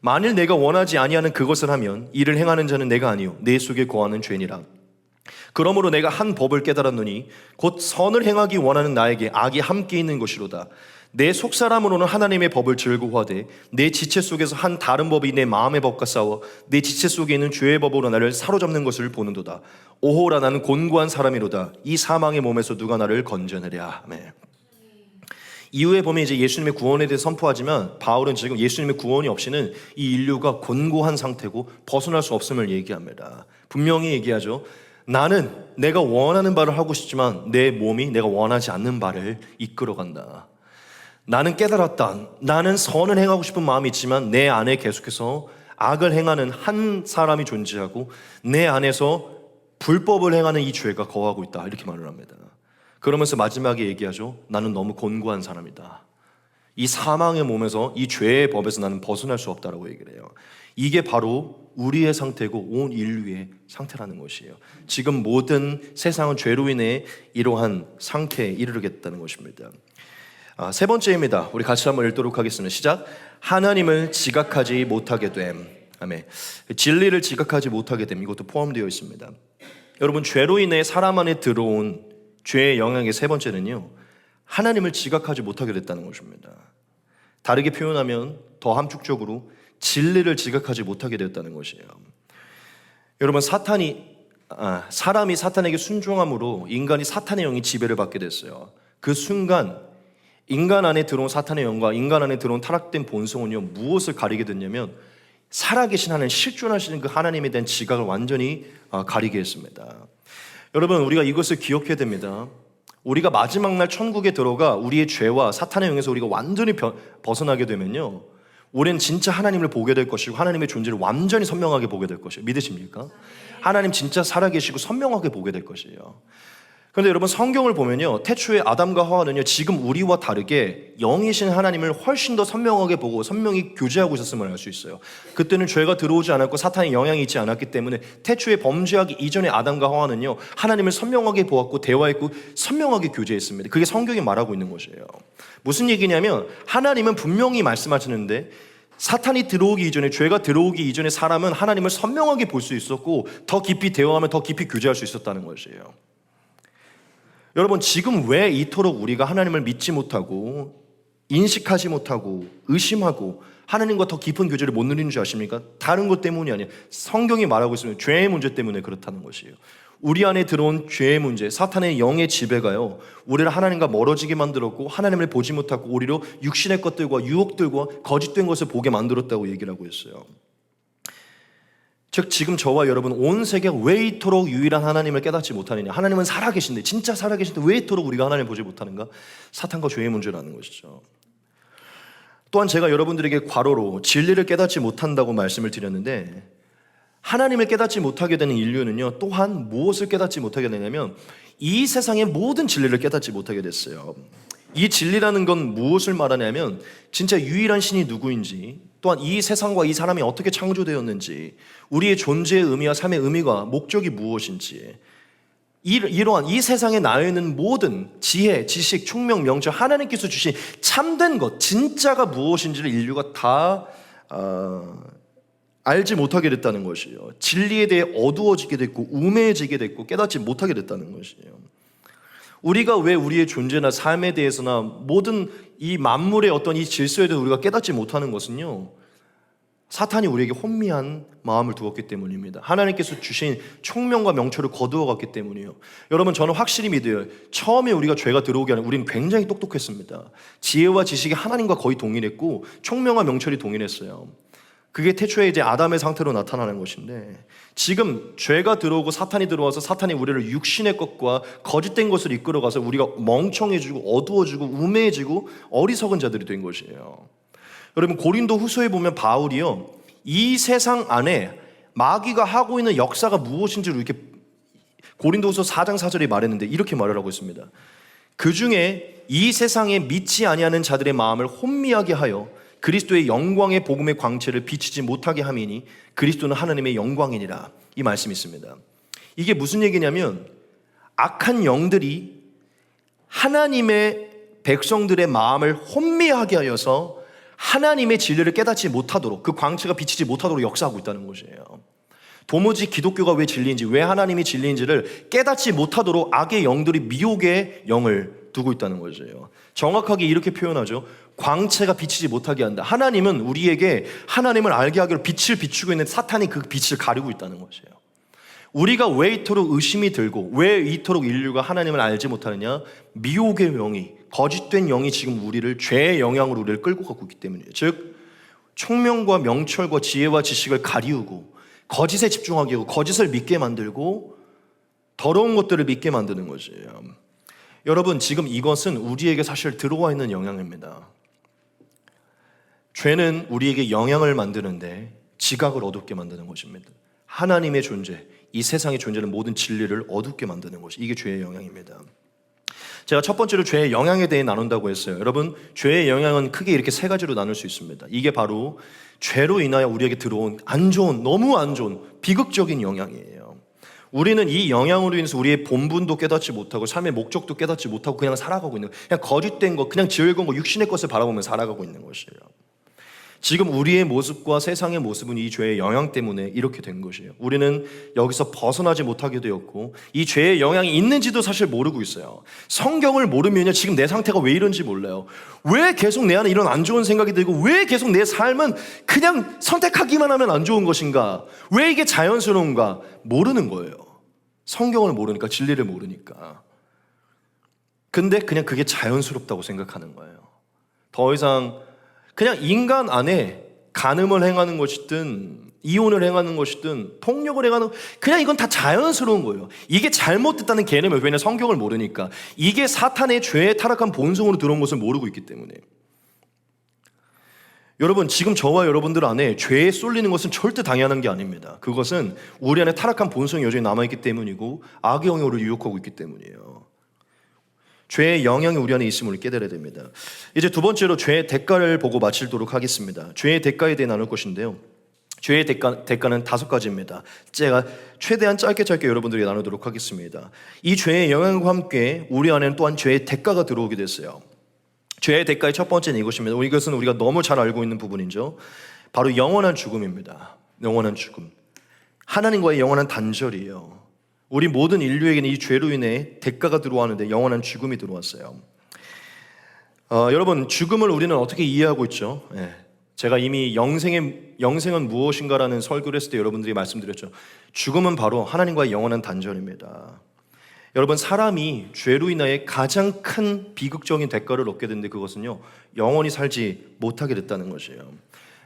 만일 내가 원하지 아니하는 그것을 하면 이를 행하는 자는 내가 아니요 내 속에 거하는 죄니라. 그러므로 내가 한 법을 깨달았노니 곧 선을 행하기 원하는 나에게 악이 함께 있는 것이로다. 내 속사람으로는 하나님의 법을 즐거워하되 내 지체 속에서 한 다른 법이 내 마음의 법과 싸워 내 지체 속에 있는 죄의 법으로 나를 사로잡는 것을 보는도다. 오호라, 나는 곤고한 사람이로다. 이 사망의 몸에서 누가 나를 건져내랴. 아멘. 이후에 보면 이제 예수님의 구원에 대해 선포하지만 바울은 지금 예수님의 구원이 없이는 이 인류가 곤고한 상태고 벗어날 수 없음을 얘기합니다. 분명히 얘기하죠. 나는 내가 원하는 바를 하고 싶지만 내 몸이 내가 원하지 않는 바를 이끌어간다. 나는 깨달았다. 나는 선을 행하고 싶은 마음이 있지만 내 안에 계속해서 악을 행하는 한 사람이 존재하고 내 안에서 불법을 행하는 이 죄가 거하고 있다. 이렇게 말을 합니다. 그러면서 마지막에 얘기하죠. 나는 너무 곤고한 사람이다. 이 사망의 몸에서, 이 죄의 법에서 나는 벗어날 수 없다라고 얘기를 해요. 이게 바로 우리의 상태고 온 인류의 상태라는 것이에요. 지금 모든 세상은 죄로 인해 이러한 상태에 이르겠다는 것입니다. 세 번째입니다. 우리 같이 한번 읽도록 하겠습니다. 시작. 하나님을 지각하지 못하게 됨. 아멘. 진리를 지각하지 못하게 됨. 이것도 포함되어 있습니다. 여러분, 죄로 인해 사람 안에 들어온 죄의 영향의 세 번째는요, 하나님을 지각하지 못하게 됐다는 것입니다. 다르게 표현하면 더 함축적으로 진리를 지각하지 못하게 되었다는 것이에요. 여러분, 사람이 사탄에게 순종함으로 인간이 사탄의 영이 지배를 받게 됐어요. 그 순간 인간 안에 들어온 사탄의 영과 인간 안에 들어온 타락된 본성은요, 무엇을 가리게 됐냐면 살아계신 하나님, 실존하시는 그 하나님에 대한 지각을 완전히 가리게 했습니다. 여러분, 우리가 이것을 기억해야 됩니다. 우리가 마지막 날 천국에 들어가 우리의 죄와 사탄의 영에서 우리가 완전히 벗어나게 되면요, 우리는 진짜 하나님을 보게 될 것이고 하나님의 존재를 완전히 선명하게 보게 될 것이에요. 믿으십니까? 하나님 진짜 살아계시고 선명하게 보게 될 것이에요. 그런데 여러분, 성경을 보면요, 태초에 아담과 하와는요, 지금 우리와 다르게 영이신 하나님을 훨씬 더 선명하게 보고 선명히 교제하고 있었음을 알 수 있어요. 그때는 죄가 들어오지 않았고 사탄의 영향이 있지 않았기 때문에 태초에 범죄하기 이전에 아담과 하와는요, 하나님을 선명하게 보았고 대화했고 선명하게 교제했습니다. 그게 성경이 말하고 있는 것이에요. 무슨 얘기냐면, 하나님은 분명히 말씀하시는데 사탄이 들어오기 이전에, 죄가 들어오기 이전에 사람은 하나님을 선명하게 볼 수 있었고 더 깊이 대화하면 더 깊이 교제할 수 있었다는 것이에요. 여러분, 지금 왜 이토록 우리가 하나님을 믿지 못하고 인식하지 못하고 의심하고 하나님과 더 깊은 교제를 못 누리는 줄 아십니까? 다른 것 때문이 아니에요. 성경이 말하고 있으면 죄의 문제 때문에 그렇다는 것이에요. 우리 안에 들어온 죄의 문제, 사탄의 영의 지배가요, 우리를 하나님과 멀어지게 만들었고 하나님을 보지 못하고 오히려 육신의 것들과 유혹들과 거짓된 것을 보게 만들었다고 얘기를 하고 있어요. 즉, 지금 저와 여러분 온 세계가 왜 이토록 유일한 하나님을 깨닫지 못하느냐? 하나님은 살아계신데, 진짜 살아계신데 왜 이토록 우리가 하나님을 보지 못하는가? 사탄과 죄의 문제라는 것이죠. 또한 제가 여러분들에게 괄호로 진리를 깨닫지 못한다고 말씀을 드렸는데, 하나님을 깨닫지 못하게 되는 인류는요, 또한 무엇을 깨닫지 못하게 되냐면 이 세상의 모든 진리를 깨닫지 못하게 됐어요. 이 진리라는 건 무엇을 말하냐면 진짜 유일한 신이 누구인지, 또한 이 세상과 이 사람이 어떻게 창조되었는지, 우리의 존재의 의미와 삶의 의미가 목적이 무엇인지, 이러한 이 세상에 나여있는 모든 지혜, 지식, 총명, 명철, 하나님께서 주신 참된 것, 진짜가 무엇인지를 인류가 다 알지 못하게 됐다는 것이에요. 진리에 대해 어두워지게 됐고 우매해지게 됐고 깨닫지 못하게 됐다는 것이에요. 우리가 왜 우리의 존재나 삶에 대해서나 모든 이 만물의 어떤 이 질서에 대해서 우리가 깨닫지 못하는 것은요, 사탄이 우리에게 혼미한 마음을 두었기 때문입니다. 하나님께서 주신 총명과 명철을 거두어 갔기 때문이에요. 여러분, 저는 확실히 믿어요. 처음에 우리가 죄가 들어오기 전에 우리는 굉장히 똑똑했습니다. 지혜와 지식이 하나님과 거의 동일했고 총명과 명철이 동일했어요. 그게 태초에 이제 아담의 상태로 나타나는 것인데, 지금 죄가 들어오고 사탄이 들어와서 사탄이 우리를 육신의 것과 거짓된 것을 이끌어가서 우리가 멍청해지고 어두워지고 우매해지고 어리석은 자들이 된 것이에요. 여러분, 고린도 후서에 보면 바울이요, 이 세상 안에 마귀가 하고 있는 역사가 무엇인지를 이렇게 고린도 후서 4장 4절에 말했는데 이렇게 말을 하고 있습니다. 그 중에 이 세상에 믿지 아니하는 자들의 마음을 혼미하게 하여 그리스도의 영광의 복음의 광채를 비치지 못하게 함이니 그리스도는 하나님의 영광이니라. 이 말씀이 있습니다. 이게 무슨 얘기냐면, 악한 영들이 하나님의 백성들의 마음을 혼미하게 하여서 하나님의 진리를 깨닫지 못하도록, 그 광채가 비치지 못하도록 역사하고 있다는 것이에요. 도무지 기독교가 왜 진리인지, 왜 하나님이 진리인지를 깨닫지 못하도록 악의 영들이 미혹의 영을 두고 있다는 것이에요. 정확하게 이렇게 표현하죠. 광채가 비치지 못하게 한다. 하나님은 우리에게 하나님을 알게 하기로 빛을 비추고 있는 사탄이 그 빛을 가리고 있다는 것이에요. 우리가 왜 이토록 의심이 들고 왜 이토록 인류가 하나님을 알지 못하느냐? 미혹의 영이, 거짓된 영이 지금 우리를 죄의 영향으로 우리를 끌고 가고 있기 때문이에요. 즉, 총명과 명철과 지혜와 지식을 가리우고 거짓에 집중하게 하고 거짓을 믿게 만들고 더러운 것들을 믿게 만드는 것이에요. 여러분, 지금 이것은 우리에게 사실 들어와 있는 영향입니다. 죄는 우리에게 영향을 만드는데 지각을 어둡게 만드는 것입니다. 하나님의 존재, 이 세상에 존재하는 모든 진리를 어둡게 만드는 것이, 이게 죄의 영향입니다. 제가 첫 번째로 죄의 영향에 대해 나눈다고 했어요. 여러분, 죄의 영향은 크게 이렇게 세 가지로 나눌 수 있습니다. 이게 바로 죄로 인하여 우리에게 들어온 안 좋은, 너무 안 좋은 비극적인 영향이에요. 우리는 이 영향으로 인해서 우리의 본분도 깨닫지 못하고 삶의 목적도 깨닫지 못하고 그냥 살아가고 있는, 그냥 거짓된 것, 그냥 즐거운 것, 육신의 것을 바라보며 살아가고 있는 것이에요. 지금 우리의 모습과 세상의 모습은 이 죄의 영향 때문에 이렇게 된 것이에요. 우리는 여기서 벗어나지 못하게 되었고 이 죄의 영향이 있는지도 사실 모르고 있어요. 성경을 모르면요, 지금 내 상태가 왜 이런지 몰라요. 왜 계속 내 안에 이런 안 좋은 생각이 들고 왜 계속 내 삶은 그냥 선택하기만 하면 안 좋은 것인가, 왜 이게 자연스러운가 모르는 거예요. 성경을 모르니까, 진리를 모르니까. 근데 그냥 그게 자연스럽다고 생각하는 거예요. 더 이상 그냥 인간 안에 간음을 행하는 것이든 이혼을 행하는 것이든 폭력을 행하는, 그냥 이건 다 자연스러운 거예요. 이게 잘못됐다는 개념이, 왜냐하면 성경을 모르니까, 이게 사탄의 죄에 타락한 본성으로 들어온 것을 모르고 있기 때문에. 여러분, 지금 저와 여러분들 안에 죄에 쏠리는 것은 절대 당연한 게 아닙니다. 그것은 우리 안에 타락한 본성이 여전히 남아있기 때문이고 악의 영이 우리를 유혹하고 있기 때문이에요. 죄의 영향이 우리 안에 있음을 깨달아야 됩니다. 이제 두 번째로 죄의 대가를 보고 마치도록 하겠습니다. 죄의 대가에 대해 나눌 것인데요, 죄의 대가는 5가지입니다. 제가 최대한 짧게 여러분들에게 나누도록 하겠습니다. 이 죄의 영향과 함께 우리 안에는 또한 죄의 대가가 들어오게 됐어요. 죄의 대가의 첫 번째는 이것입니다. 이것은 우리가 너무 잘 알고 있는 부분이죠. 바로 영원한 죽음입니다. 영원한 죽음. 하나님과의 영원한 단절이에요. 우리 모든 인류에게는 이 죄로 인해 대가가 들어왔는데 영원한 죽음이 들어왔어요. 여러분, 죽음을 우리는 어떻게 이해하고 있죠? 제가 이미 영생은 무엇인가라는 설교를 했을 때 여러분들이 말씀드렸죠. 죽음은 바로 하나님과의 영원한 단절입니다. 여러분, 사람이 죄로 인하여 가장 큰 비극적인 대가를 얻게 되는데 그것은요, 영원히 살지 못하게 됐다는 것이에요.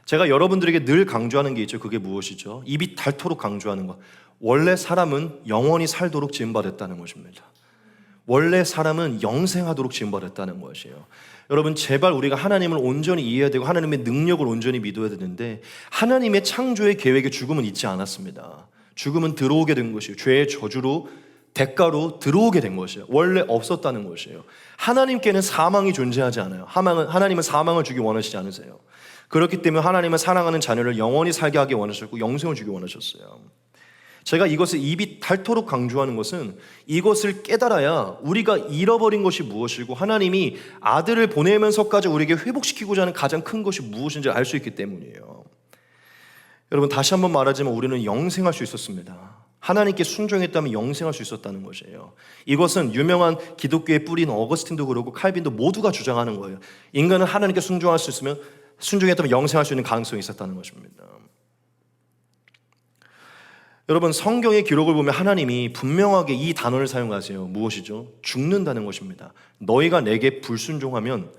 제가 여러분들에게 늘 강조하는 게 있죠. 그게 무엇이죠? 입이 닳도록 강조하는 것. 원래 사람은 영원히 살도록 지음받았다는 것입니다. 원래 사람은 영생하도록 지음받았다는 것이에요. 여러분, 제발 우리가 하나님을 온전히 이해해야 되고 하나님의 능력을 온전히 믿어야 되는데, 하나님의 창조의 계획에 죽음은 있지 않았습니다. 죽음은 들어오게 된 것이에요. 죄의 저주로, 대가로 들어오게 된 것이에요. 원래 없었다는 것이에요. 하나님께는 사망이 존재하지 않아요. 하나님은 사망을 주기 원하시지 않으세요. 그렇기 때문에 하나님은 사랑하는 자녀를 영원히 살게 하기 원하셨고 영생을 주기 원하셨어요. 제가 이것을 입이 닳도록 강조하는 것은 이것을 깨달아야 우리가 잃어버린 것이 무엇이고 하나님이 아들을 보내면서까지 우리에게 회복시키고자 하는 가장 큰 것이 무엇인지 알 수 있기 때문이에요. 여러분, 다시 한번 말하지만 우리는 영생할 수 있었습니다. 하나님께 순종했다면 영생할 수 있었다는 것이에요. 이것은 유명한 기독교의 뿌리인 어거스틴도 그렇고 칼빈도 모두가 주장하는 거예요. 인간은 하나님께 순종할 수 있으면, 순종했다면 영생할 수 있는 가능성이 있었다는 것입니다. 여러분, 성경의 기록을 보면 하나님이 분명하게 이 단어를 사용하세요. 무엇이죠? 죽는다는 것입니다. 너희가 내게 불순종하면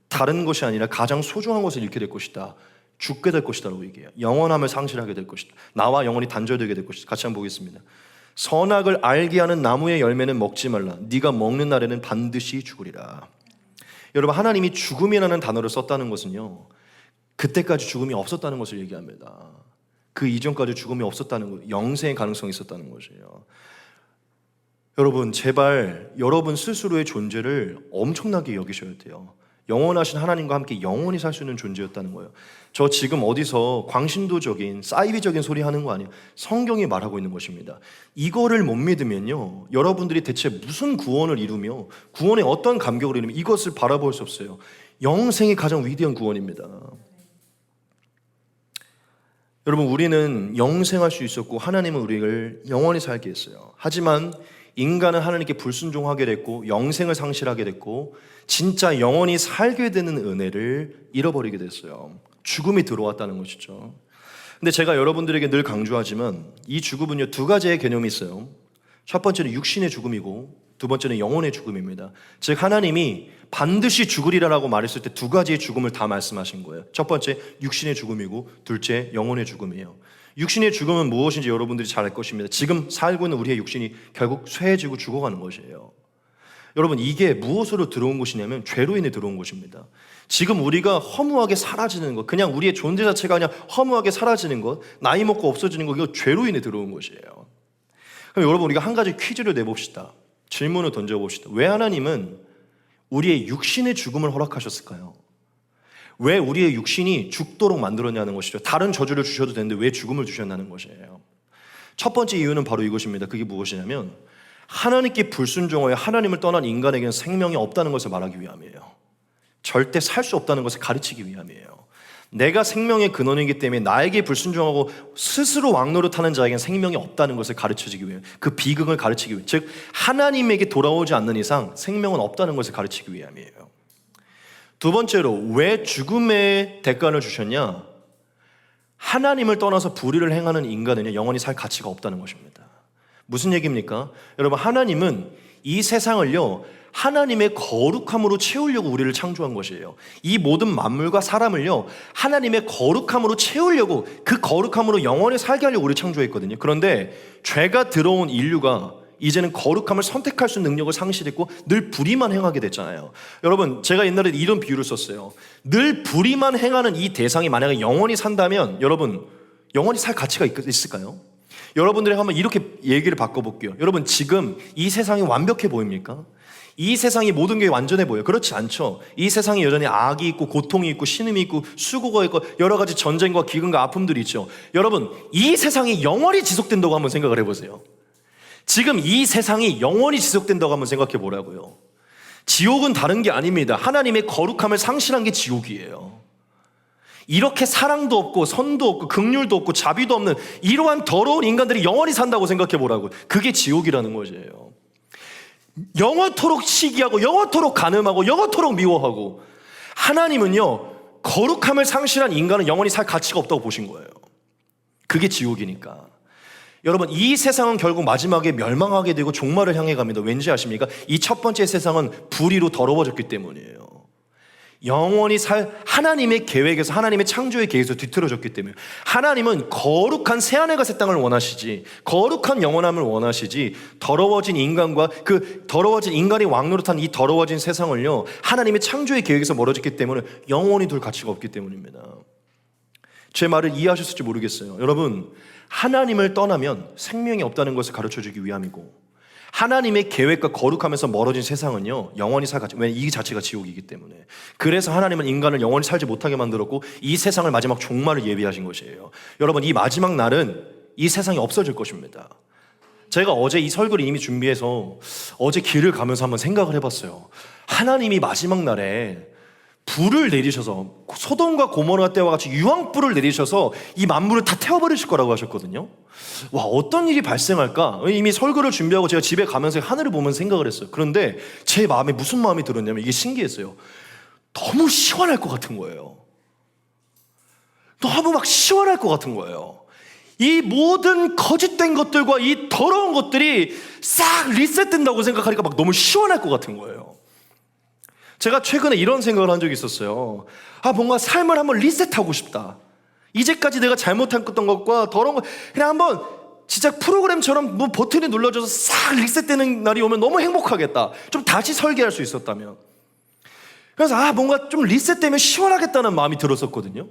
다른 것이 아니라 가장 소중한 것을 잃게 될 것이다. 죽게 될 것이다 라고 얘기해요. 영원함을 상실하게 될 것이다. 나와 영원히 단절되게 될 것이다. 같이 한번 보겠습니다. 선악을 알게 하는 나무의 열매는 먹지 말라. 네가 먹는 날에는 반드시 죽으리라. 여러분, 하나님이 죽음이라는 단어를 썼다는 것은요, 그때까지 죽음이 없었다는 것을 얘기합니다. 그 이전까지 죽음이 없었다는 것, 영생의 가능성이 있었다는 것이에요. 여러분, 제발 여러분 스스로의 존재를 엄청나게 여기셔야 돼요. 영원하신 하나님과 함께 영원히 살 수 있는 존재였다는 거예요. 저 지금 어디서 광신도적인 사이비적인 소리 하는 거 아니에요. 성경이 말하고 있는 것입니다. 이거를 못 믿으면요, 여러분들이 대체 무슨 구원을 이루며 구원의 어떤 감격을 이루며 이것을 바라볼 수 없어요. 영생이 가장 위대한 구원입니다. 여러분, 우리는 영생할 수 있었고 하나님은 우리를 영원히 살게 했어요. 하지만 인간은 하나님께 불순종하게 됐고 영생을 상실하게 됐고 진짜 영원히 살게 되는 은혜를 잃어버리게 됐어요. 죽음이 들어왔다는 것이죠. 근데 제가 여러분들에게 늘 강조하지만 이 죽음은요, 2가지의 개념이 있어요. 첫 번째는 육신의 죽음이고 두 번째는 영혼의 죽음입니다. 즉, 하나님이 반드시 죽으리라라고 말했을 때 2가지의 죽음을 다 말씀하신 거예요. 첫 번째 육신의 죽음이고 둘째 영혼의 죽음이에요. 육신의 죽음은 무엇인지 여러분들이 잘 알 것입니다. 지금 살고 있는 우리의 육신이 결국 쇠해지고 죽어가는 것이에요. 여러분, 이게 무엇으로 들어온 것이냐면 죄로 인해 들어온 것입니다. 지금 우리가 허무하게 사라지는 것, 그냥 우리의 존재 자체가 그냥 허무하게 사라지는 것, 나이 먹고 없어지는 것, 이거 죄로 인해 들어온 것이에요. 그럼 여러분, 우리가 한 가지 퀴즈를 내봅시다. 질문을 던져봅시다. 왜 하나님은 우리의 육신의 죽음을 허락하셨을까요? 왜 우리의 육신이 죽도록 만들었냐는 것이죠. 다른 저주를 주셔도 되는데 왜 죽음을 주셨냐는 것이에요. 첫 번째 이유는 바로 이것입니다. 그게 무엇이냐면 하나님께 불순종하여 하나님을 떠난 인간에게는 생명이 없다는 것을 말하기 위함이에요. 절대 살 수 없다는 것을 가르치기 위함이에요. 내가 생명의 근원이기 때문에 나에게 불순종하고 스스로 왕노릇하는 자에게는 생명이 없다는 것을 가르쳐주기 위해, 그 비극을 가르치기 위해, 즉 하나님에게 돌아오지 않는 이상 생명은 없다는 것을 가르치기 위함이에요. 두 번째로, 왜 죽음의 대가를 주셨냐? 하나님을 떠나서 불의를 행하는 인간은 영원히 살 가치가 없다는 것입니다. 무슨 얘기입니까? 여러분, 하나님은 이 세상을요, 하나님의 거룩함으로 채우려고 우리를 창조한 것이에요. 이 모든 만물과 사람을요, 하나님의 거룩함으로 채우려고, 그 거룩함으로 영원히 살게 하려고 우리를 창조했거든요. 그런데 죄가 들어온 인류가 이제는 거룩함을 선택할 수 있는 능력을 상실했고 늘 불의만 행하게 됐잖아요. 여러분, 제가 옛날에 이런 비유를 썼어요. 늘 불의만 행하는 이 대상이 만약에 영원히 산다면 여러분, 영원히 살 가치가 있을까요? 여러분들이 한번 이렇게 얘기를 바꿔볼게요. 여러분, 지금 이 세상이 완벽해 보입니까? 이 세상이 모든 게 완전해 보여요? 그렇지 않죠. 이 세상에 여전히 악이 있고 고통이 있고 신음이 있고 수고가 있고 여러 가지 전쟁과 기근과 아픔들이 있죠. 여러분, 이 세상이 영원히 지속된다고 한번 생각을 해보세요. 지금 이 세상이 영원히 지속된다고 한번 생각해 보라고요. 지옥은 다른 게 아닙니다. 하나님의 거룩함을 상실한 게 지옥이에요. 이렇게 사랑도 없고 선도 없고 긍휼도 없고 자비도 없는 이러한 더러운 인간들이 영원히 산다고 생각해 보라고요. 그게 지옥이라는 거예요. 영원토록 시기하고 영원토록 간음하고 영원토록 미워하고, 하나님은요, 거룩함을 상실한 인간은 영원히 살 가치가 없다고 보신 거예요. 그게 지옥이니까. 여러분, 이 세상은 결국 마지막에 멸망하게 되고 종말을 향해 갑니다. 왠지 아십니까? 이 첫 번째 세상은 불의로 더러워졌기 때문이에요. 영원히 살 하나님의 계획에서, 하나님의 창조의 계획에서 뒤틀어졌기 때문에, 하나님은 거룩한 새하늘과 새 땅을 원하시지, 거룩한 영원함을 원하시지, 더러워진 인간과 그 더러워진 인간이 왕노릇한 이 더러워진 세상을요, 하나님의 창조의 계획에서 멀어졌기 때문에 영원히 둘 가치가 없기 때문입니다. 제 말을 이해하셨을지 모르겠어요. 여러분, 하나님을 떠나면 생명이 없다는 것을 가르쳐주기 위함이고, 하나님의 계획과 거룩하면서 멀어진 세상은요, 영원히 살 가치, 왜냐면 이 자체가 지옥이기 때문에. 그래서 하나님은 인간을 영원히 살지 못하게 만들었고 이 세상을 마지막 종말을 예비하신 것이에요. 여러분, 이 마지막 날은 이 세상이 없어질 것입니다. 제가 어제 이 설교를 이미 준비해서 어제 길을 가면서 한번 생각을 해봤어요. 하나님이 마지막 날에 불을 내리셔서, 소돔과 고모라 때와 같이 유황불을 내리셔서 이 만물을 다 태워버리실 거라고 하셨거든요. 와, 어떤 일이 발생할까? 이미 설교를 준비하고 제가 집에 가면서 하늘을 보면서 생각을 했어요. 그런데 제 마음에 무슨 마음이 들었냐면, 이게 신기했어요. 너무 시원할 것 같은 거예요. 너무 막 시원할 것 같은 거예요. 이 모든 거짓된 것들과 이 더러운 것들이 싹 리셋된다고 생각하니까 막 너무 시원할 것 같은 거예요. 제가 최근에 이런 생각을 한 적이 있었어요. 뭔가 삶을 한번 리셋하고 싶다. 이제까지 내가 잘못했던 것과 더러운 것, 그냥 한번 진짜 프로그램처럼 뭐 버튼이 눌러져서 싹 리셋되는 날이 오면 너무 행복하겠다. 좀 다시 설계할 수 있었다면. 그래서 뭔가 좀 리셋되면 시원하겠다는 마음이 들었었거든요.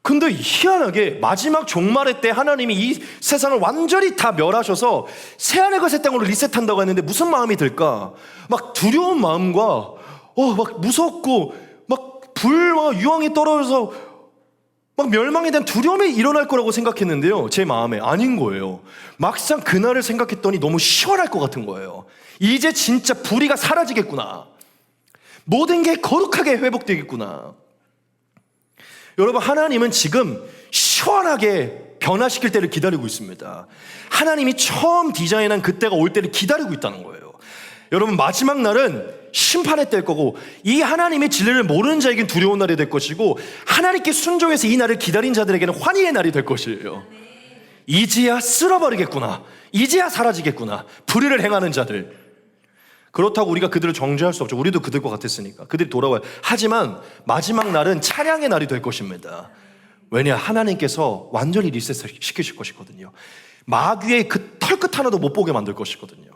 근데 희한하게 마지막 종말의 때 하나님이 이 세상을 완전히 다 멸하셔서 새하늘과 새 땅으로 리셋한다고 했는데 무슨 마음이 들까? 막 두려운 마음과 막 무섭고 막 불과 유황이 떨어져서 막 멸망에 대한 두려움이 일어날 거라고 생각했는데요, 제 마음에 아닌 거예요. 막상 그날을 생각했더니 너무 시원할 것 같은 거예요. 이제 진짜 불의가 사라지겠구나. 모든 게 거룩하게 회복되겠구나. 여러분, 하나님은 지금 시원하게 변화시킬 때를 기다리고 있습니다. 하나님이 처음 디자인한 그때가 올 때를 기다리고 있다는 거예요. 여러분, 마지막 날은 심판의 때일 거고, 이 하나님의 진리를 모르는 자에게는 두려운 날이 될 것이고, 하나님께 순종해서 이 날을 기다린 자들에게는 환희의 날이 될 것이에요. 이제야 쓸어버리겠구나, 이제야 사라지겠구나, 불의를 행하는 자들. 그렇다고 우리가 그들을 정죄할 수 없죠. 우리도 그들과 같았으니까. 그들이 돌아와요. 하지만 마지막 날은 찬양의 날이 될 것입니다. 왜냐, 하나님께서 완전히 리셋을 시키실 것이거든요. 마귀의 그 털끝 하나도 못 보게 만들 것이거든요.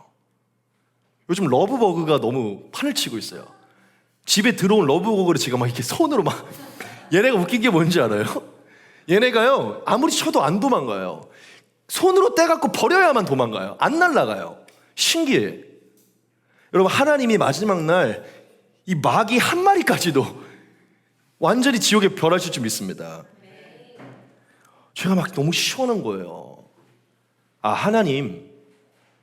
요즘 러브버그가 너무 판을 치고 있어요. 집에 들어온 러브버그를 제가 막 이렇게 손으로 막, 얘네가 웃긴 게 뭔지 알아요? 얘네가요, 아무리 쳐도 안 도망가요. 손으로 떼갖고 버려야만 도망가요. 안 날아가요. 신기해. 여러분, 하나님이 마지막 날 이 마귀 한 마리까지도 완전히 지옥에 별하실 줄 믿습니다. 제가 막 너무 시원한 거예요. 하나님,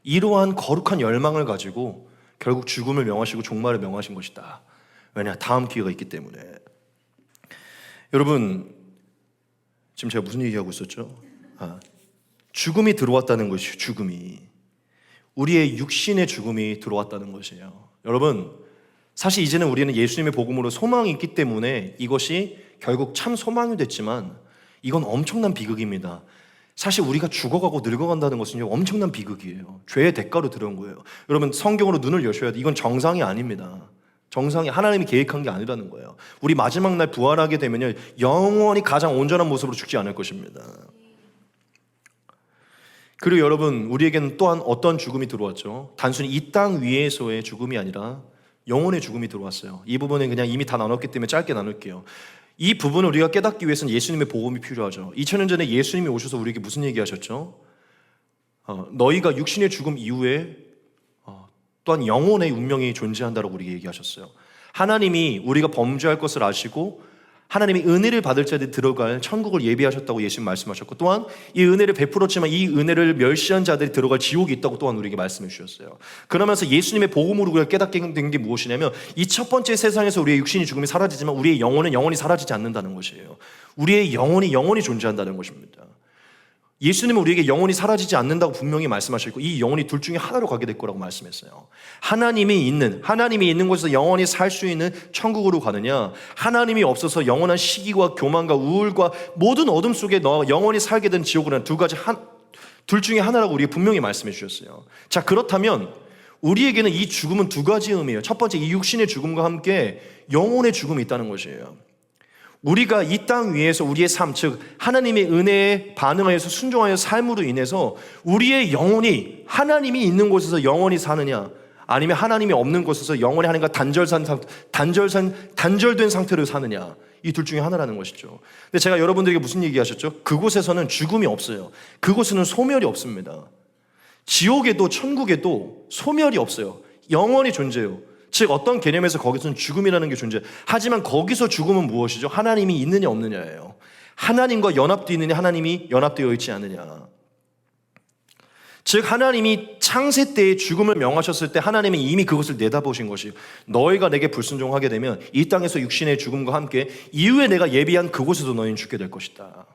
이러한 거룩한 열망을 가지고 결국 죽음을 명하시고 종말을 명하신 것이다. 왜냐, 다음 기회가 있기 때문에. 여러분, 지금 제가 무슨 얘기하고 있었죠? 죽음이 들어왔다는 것이죠. 죽음이, 우리의 육신의 죽음이 들어왔다는 것이에요. 여러분, 사실 이제는 우리는 예수님의 복음으로 소망이 있기 때문에 이것이 결국 참 소망이 됐지만 이건 엄청난 비극입니다. 사실 우리가 죽어가고 늙어간다는 것은 엄청난 비극이에요. 죄의 대가로 들어온 거예요. 여러분 성경으로 눈을 여셔야 돼. 이건 정상이 아닙니다. 정상이 하나님이 계획한 게 아니라는 거예요. 우리 마지막 날 부활하게 되면요, 영원히 가장 온전한 모습으로 죽지 않을 것입니다. 그리고 여러분, 우리에게는 또한 어떤 죽음이 들어왔죠? 단순히 이 땅 위에서의 죽음이 아니라 영혼의 죽음이 들어왔어요. 이 부분은 그냥 이미 다 나눴기 때문에 짧게 나눌게요. 이 부분을 우리가 깨닫기 위해서는 예수님의 복음이 필요하죠. 2000년 전에 예수님이 오셔서 우리에게 무슨 얘기하셨죠? 너희가 육신의 죽음 이후에 또한 영혼의 운명이 존재한다고 우리에게 얘기하셨어요. 하나님이 우리가 범죄할 것을 아시고 하나님이 은혜를 받을 자들이 들어갈 천국을 예비하셨다고 예수님 말씀하셨고, 또한 이 은혜를 베풀었지만 이 은혜를 멸시한 자들이 들어갈 지옥이 있다고 또한 우리에게 말씀해 주셨어요. 그러면서 예수님의 복음으로 우리가 깨닫게 된 게 무엇이냐면, 이 첫 번째 세상에서 우리의 육신이 죽음이 사라지지만 우리의 영혼은 영원히 사라지지 않는다는 것이에요. 우리의 영혼이 존재한다는 것입니다. 예수님은 우리에게 영혼이 사라지지 않는다고 분명히 말씀하셨고, 이 영혼이 둘 중에 하나로 가게 될 거라고 말씀했어요. 하나님이 있는 곳에서 영원히 살 수 있는 천국으로 가느냐, 하나님이 없어서 영원한 시기와 교만과 우울과 모든 어둠 속에 영원히 살게 된 지옥으로 하는 둘 중에 하나라고 우리에게 분명히 말씀해 주셨어요. 자, 그렇다면 우리에게는 이 죽음은 두 가지 의미예요. 첫 번째, 이 육신의 죽음과 함께 영혼의 죽음이 있다는 것이에요. 우리가 이 땅 위에서 우리의 삶, 즉 하나님의 은혜에 반응하여서 순종하여 삶으로 인해서 우리의 영혼이 하나님이 있는 곳에서 영원히 사느냐, 아니면 하나님이 없는 곳에서 영원히 하나님과 단절된 상태로 사느냐, 이 둘 중에 하나라는 것이죠. 근데 제가 여러분들에게 무슨 얘기하셨죠? 그곳에서는 죽음이 없어요. 그곳에는 소멸이 없습니다. 지옥에도 천국에도 소멸이 없어요. 영원히 존재해요. 즉 어떤 개념에서 거기서는 죽음이라는 게 존재해요. 하지만 거기서 죽음은 무엇이죠? 하나님이 있느냐 없느냐예요. 하나님과 연합되어 있느냐, 하나님이 연합되어 있지 않느냐. 즉 하나님이 창세 때에 죽음을 명하셨을 때 하나님이 이미 그것을 내다보신 것이에요. 너희가 내게 불순종하게 되면 이 땅에서 육신의 죽음과 함께 이후에 내가 예비한 그곳에도 너희는 죽게 될 것이다.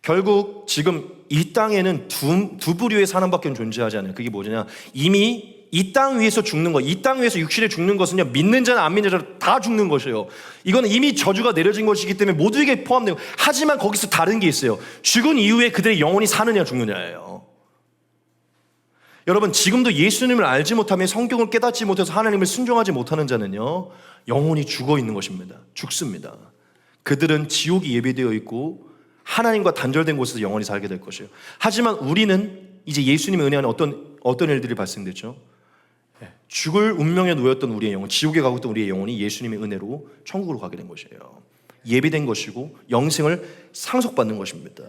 결국 지금 이 땅에는 두 부류의 사람밖에 존재하지 않아요. 그게 뭐냐? 이미 이 땅 위에서 죽는 것, 이 땅 위에서 육신에 죽는 것은요, 믿는 자나 안 믿는 자나 다 죽는 것이에요. 이거는 이미 저주가 내려진 것이기 때문에 모두에게 포함되고, 하지만 거기서 다른 게 있어요. 죽은 이후에 그들의 영혼이 사느냐 죽느냐예요. 여러분, 지금도 예수님을 알지 못하면, 성경을 깨닫지 못해서 하나님을 순종하지 못하는 자는요, 영혼이 죽어 있는 것입니다. 죽습니다. 그들은 지옥이 예비되어 있고 하나님과 단절된 곳에서 영원히 살게 될 것이에요. 하지만 우리는 이제 예수님의 은혜 안에 어떤 일들이 발생됐죠? 죽을 운명에 놓였던 우리의 영혼, 지옥에 가고 있던 우리의 영혼이 예수님의 은혜로 천국으로 가게 된 것이에요. 예비된 것이고 영생을 상속받는 것입니다.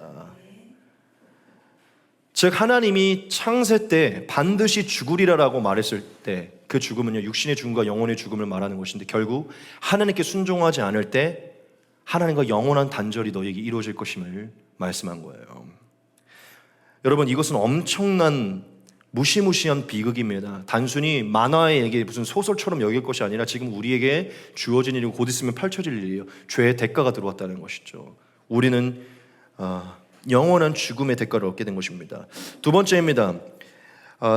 즉 하나님이 창세 때 반드시 죽으리라라고 말했을 때 그 죽음은요, 육신의 죽음과 영혼의 죽음을 말하는 것인데, 결국 하나님께 순종하지 않을 때 하나님과 영원한 단절이 너에게 이루어질 것임을 말씀한 거예요. 여러분, 이것은 엄청난 무시무시한 비극입니다. 단순히 만화에게 무슨 소설처럼 여길 것이 아니라 지금 우리에게 주어진 일이고 곧 있으면 펼쳐질 일이에요. 죄의 대가가 들어왔다는 것이죠. 우리는 영원한 죽음의 대가를 얻게 된 것입니다. 두 번째입니다.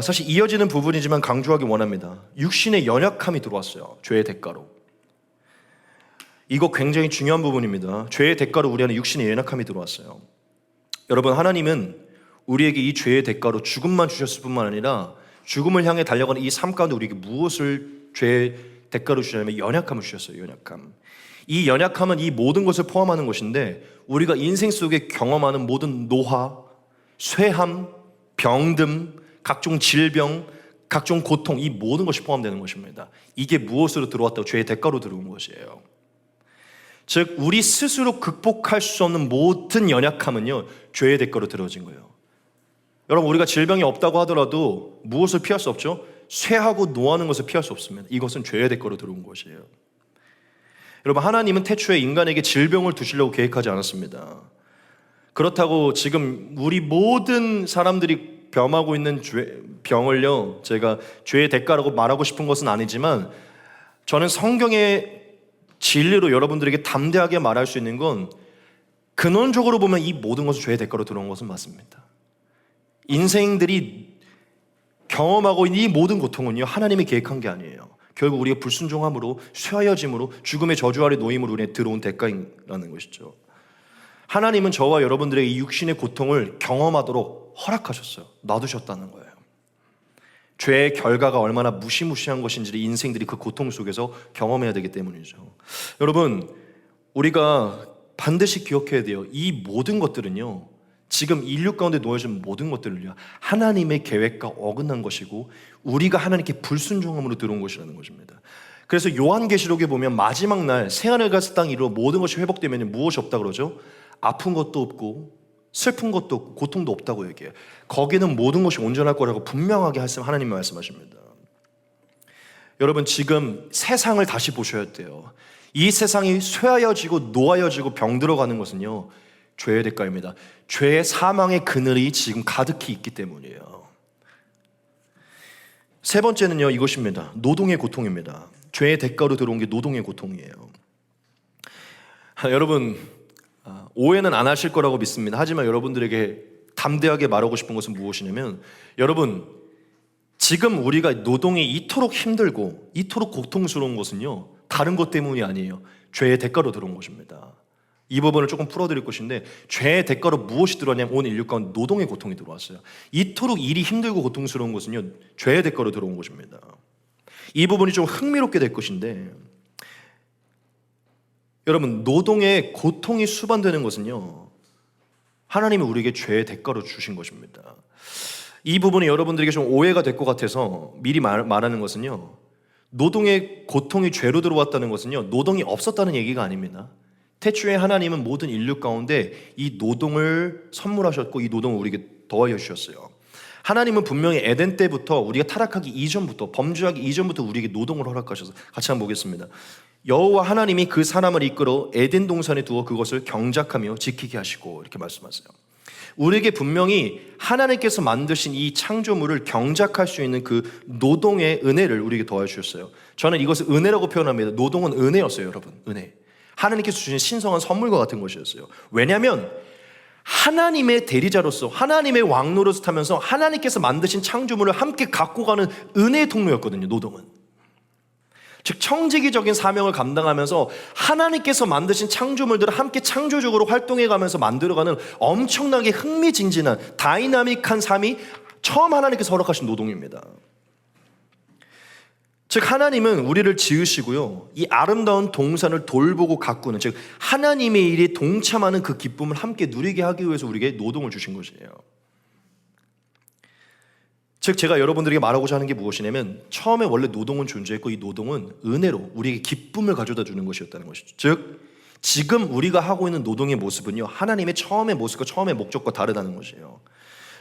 사실 이어지는 부분이지만 강조하기 원합니다. 육신의 연약함이 들어왔어요. 죄의 대가로. 이거 굉장히 중요한 부분입니다. 죄의 대가로 우리 안에 육신의 연약함이 들어왔어요. 여러분, 하나님은 우리에게 이 죄의 대가로 죽음만 주셨을 뿐만 아니라 죽음을 향해 달려가는 이 삶 가운데 우리에게 무엇을 죄의 대가로 주셨냐면 연약함을 주셨어요. 연약함. 이 연약함은 이 모든 것을 포함하는 것인데, 우리가 인생 속에 경험하는 모든 노화, 쇠함, 병듦, 각종 질병, 각종 고통, 이 모든 것이 포함되는 것입니다. 이게 무엇으로 들어왔다고? 죄의 대가로 들어온 것이에요. 즉 우리 스스로 극복할 수 없는 모든 연약함은요, 죄의 대가로 들어진 거예요. 여러분, 우리가 질병이 없다고 하더라도 무엇을 피할 수 없죠? 쇠하고 노하는 것을 피할 수 없습니다. 이것은 죄의 대가로 들어온 것이에요. 여러분, 하나님은 태초에 인간에게 질병을 두시려고 계획하지 않았습니다. 그렇다고 지금 우리 모든 사람들이 병하고 있는 병을요, 제가 죄의 대가라고 말하고 싶은 것은 아니지만, 저는 성경의 진리로 여러분들에게 담대하게 말할 수 있는 건, 근원적으로 보면 이 모든 것은 죄의 대가로 들어온 것은 맞습니다. 인생들이 경험하고 있는 이 모든 고통은요, 하나님이 계획한 게 아니에요. 결국 우리가 불순종함으로, 쇠하여짐으로, 죽음의 저주 아래 놓임으로 우리에 들어온 대가라는 것이죠. 하나님은 저와 여러분들의 이 육신의 고통을 경험하도록 허락하셨어요. 놔두셨다는 거예요. 죄의 결과가 얼마나 무시무시한 것인지를 인생들이 그 고통 속에서 경험해야 되기 때문이죠. 여러분, 우리가 반드시 기억해야 돼요. 이 모든 것들은요, 지금 인류 가운데 놓여진 모든 것들을요, 하나님의 계획과 어긋난 것이고 우리가 하나님께 불순종함으로 들어온 것이라는 것입니다. 그래서 요한계시록에 보면 마지막 날 새하늘 같은 땅 이루어 모든 것이 회복되면 무엇이 없다 그러죠? 아픈 것도 없고 슬픈 것도 없고 고통도 없다고 얘기해요. 거기는 모든 것이 온전할 거라고 분명하게 하나님이 말씀하십니다. 여러분, 지금 세상을 다시 보셔야 돼요. 이 세상이 쇠하여지고 노하여지고 병들어가는 것은요, 죄의 대가입니다. 죄의 사망의 그늘이 지금 가득히 있기 때문이에요. 세 번째는요, 이것입니다. 노동의 고통입니다. 죄의 대가로 들어온 게 노동의 고통이에요. 여러분, 오해는 안 하실 거라고 믿습니다. 하지만 여러분들에게 담대하게 말하고 싶은 것은 무엇이냐면, 여러분, 지금 우리가 노동이 이토록 힘들고 이토록 고통스러운 것은요, 다른 것 때문이 아니에요. 죄의 대가로 들어온 것입니다. 이 부분을 조금 풀어드릴 것인데, 죄의 대가로 무엇이 들어왔냐면 온 인류 가운데 노동의 고통이 들어왔어요. 이토록 일이 힘들고 고통스러운 것은요, 죄의 대가로 들어온 것입니다. 이 부분이 좀 흥미롭게 될 것인데, 여러분, 노동의 고통이 수반되는 것은요, 하나님이 우리에게 죄의 대가로 주신 것입니다. 이 부분이 여러분들에게 좀 오해가 될 것 같아서 미리 말하는 것은요, 노동의 고통이 죄로 들어왔다는 것은요, 노동이 없었다는 얘기가 아닙니다. 태초에 하나님은 모든 인류 가운데 이 노동을 선물하셨고 이 노동을 우리에게 더하여 주셨어요. 하나님은 분명히 에덴 때부터, 우리가 타락하기 이전부터, 범죄하기 이전부터 우리에게 노동을 허락하셔서, 같이 한번 보겠습니다. 여호와 하나님이 그 사람을 이끌어 에덴 동산에 두어 그것을 경작하며 지키게 하시고, 이렇게 말씀하세요. 우리에게 분명히 하나님께서 만드신 이 창조물을 경작할 수 있는 그 노동의 은혜를 우리에게 더하여 주셨어요. 저는 이것을 은혜라고 표현합니다. 노동은 은혜였어요, 여러분. 은혜. 하나님께서 주신 신성한 선물과 같은 것이었어요. 왜냐하면 하나님의 대리자로서, 하나님의 왕노릇을 하면서 하나님께서 만드신 창조물을 함께 갖고 가는 은혜의 통로였거든요, 노동은. 즉, 청지기적인 사명을 감당하면서 하나님께서 만드신 창조물들을 함께 창조적으로 활동해가면서 만들어가는 엄청나게 흥미진진한 다이나믹한 삶이 처음 하나님께서 허락하신 노동입니다. 즉, 하나님은 우리를 지으시고요, 이 아름다운 동산을 돌보고 가꾸는, 즉 하나님의 일에 동참하는 그 기쁨을 함께 누리게 하기 위해서 우리에게 노동을 주신 것이에요. 즉, 제가 여러분들에게 말하고자 하는 게 무엇이냐면, 처음에 원래 노동은 존재했고 이 노동은 은혜로 우리에게 기쁨을 가져다 주는 것이었다는 것이죠. 즉, 지금 우리가 하고 있는 노동의 모습은요, 하나님의 처음의 모습과 처음의 목적과 다르다는 것이에요.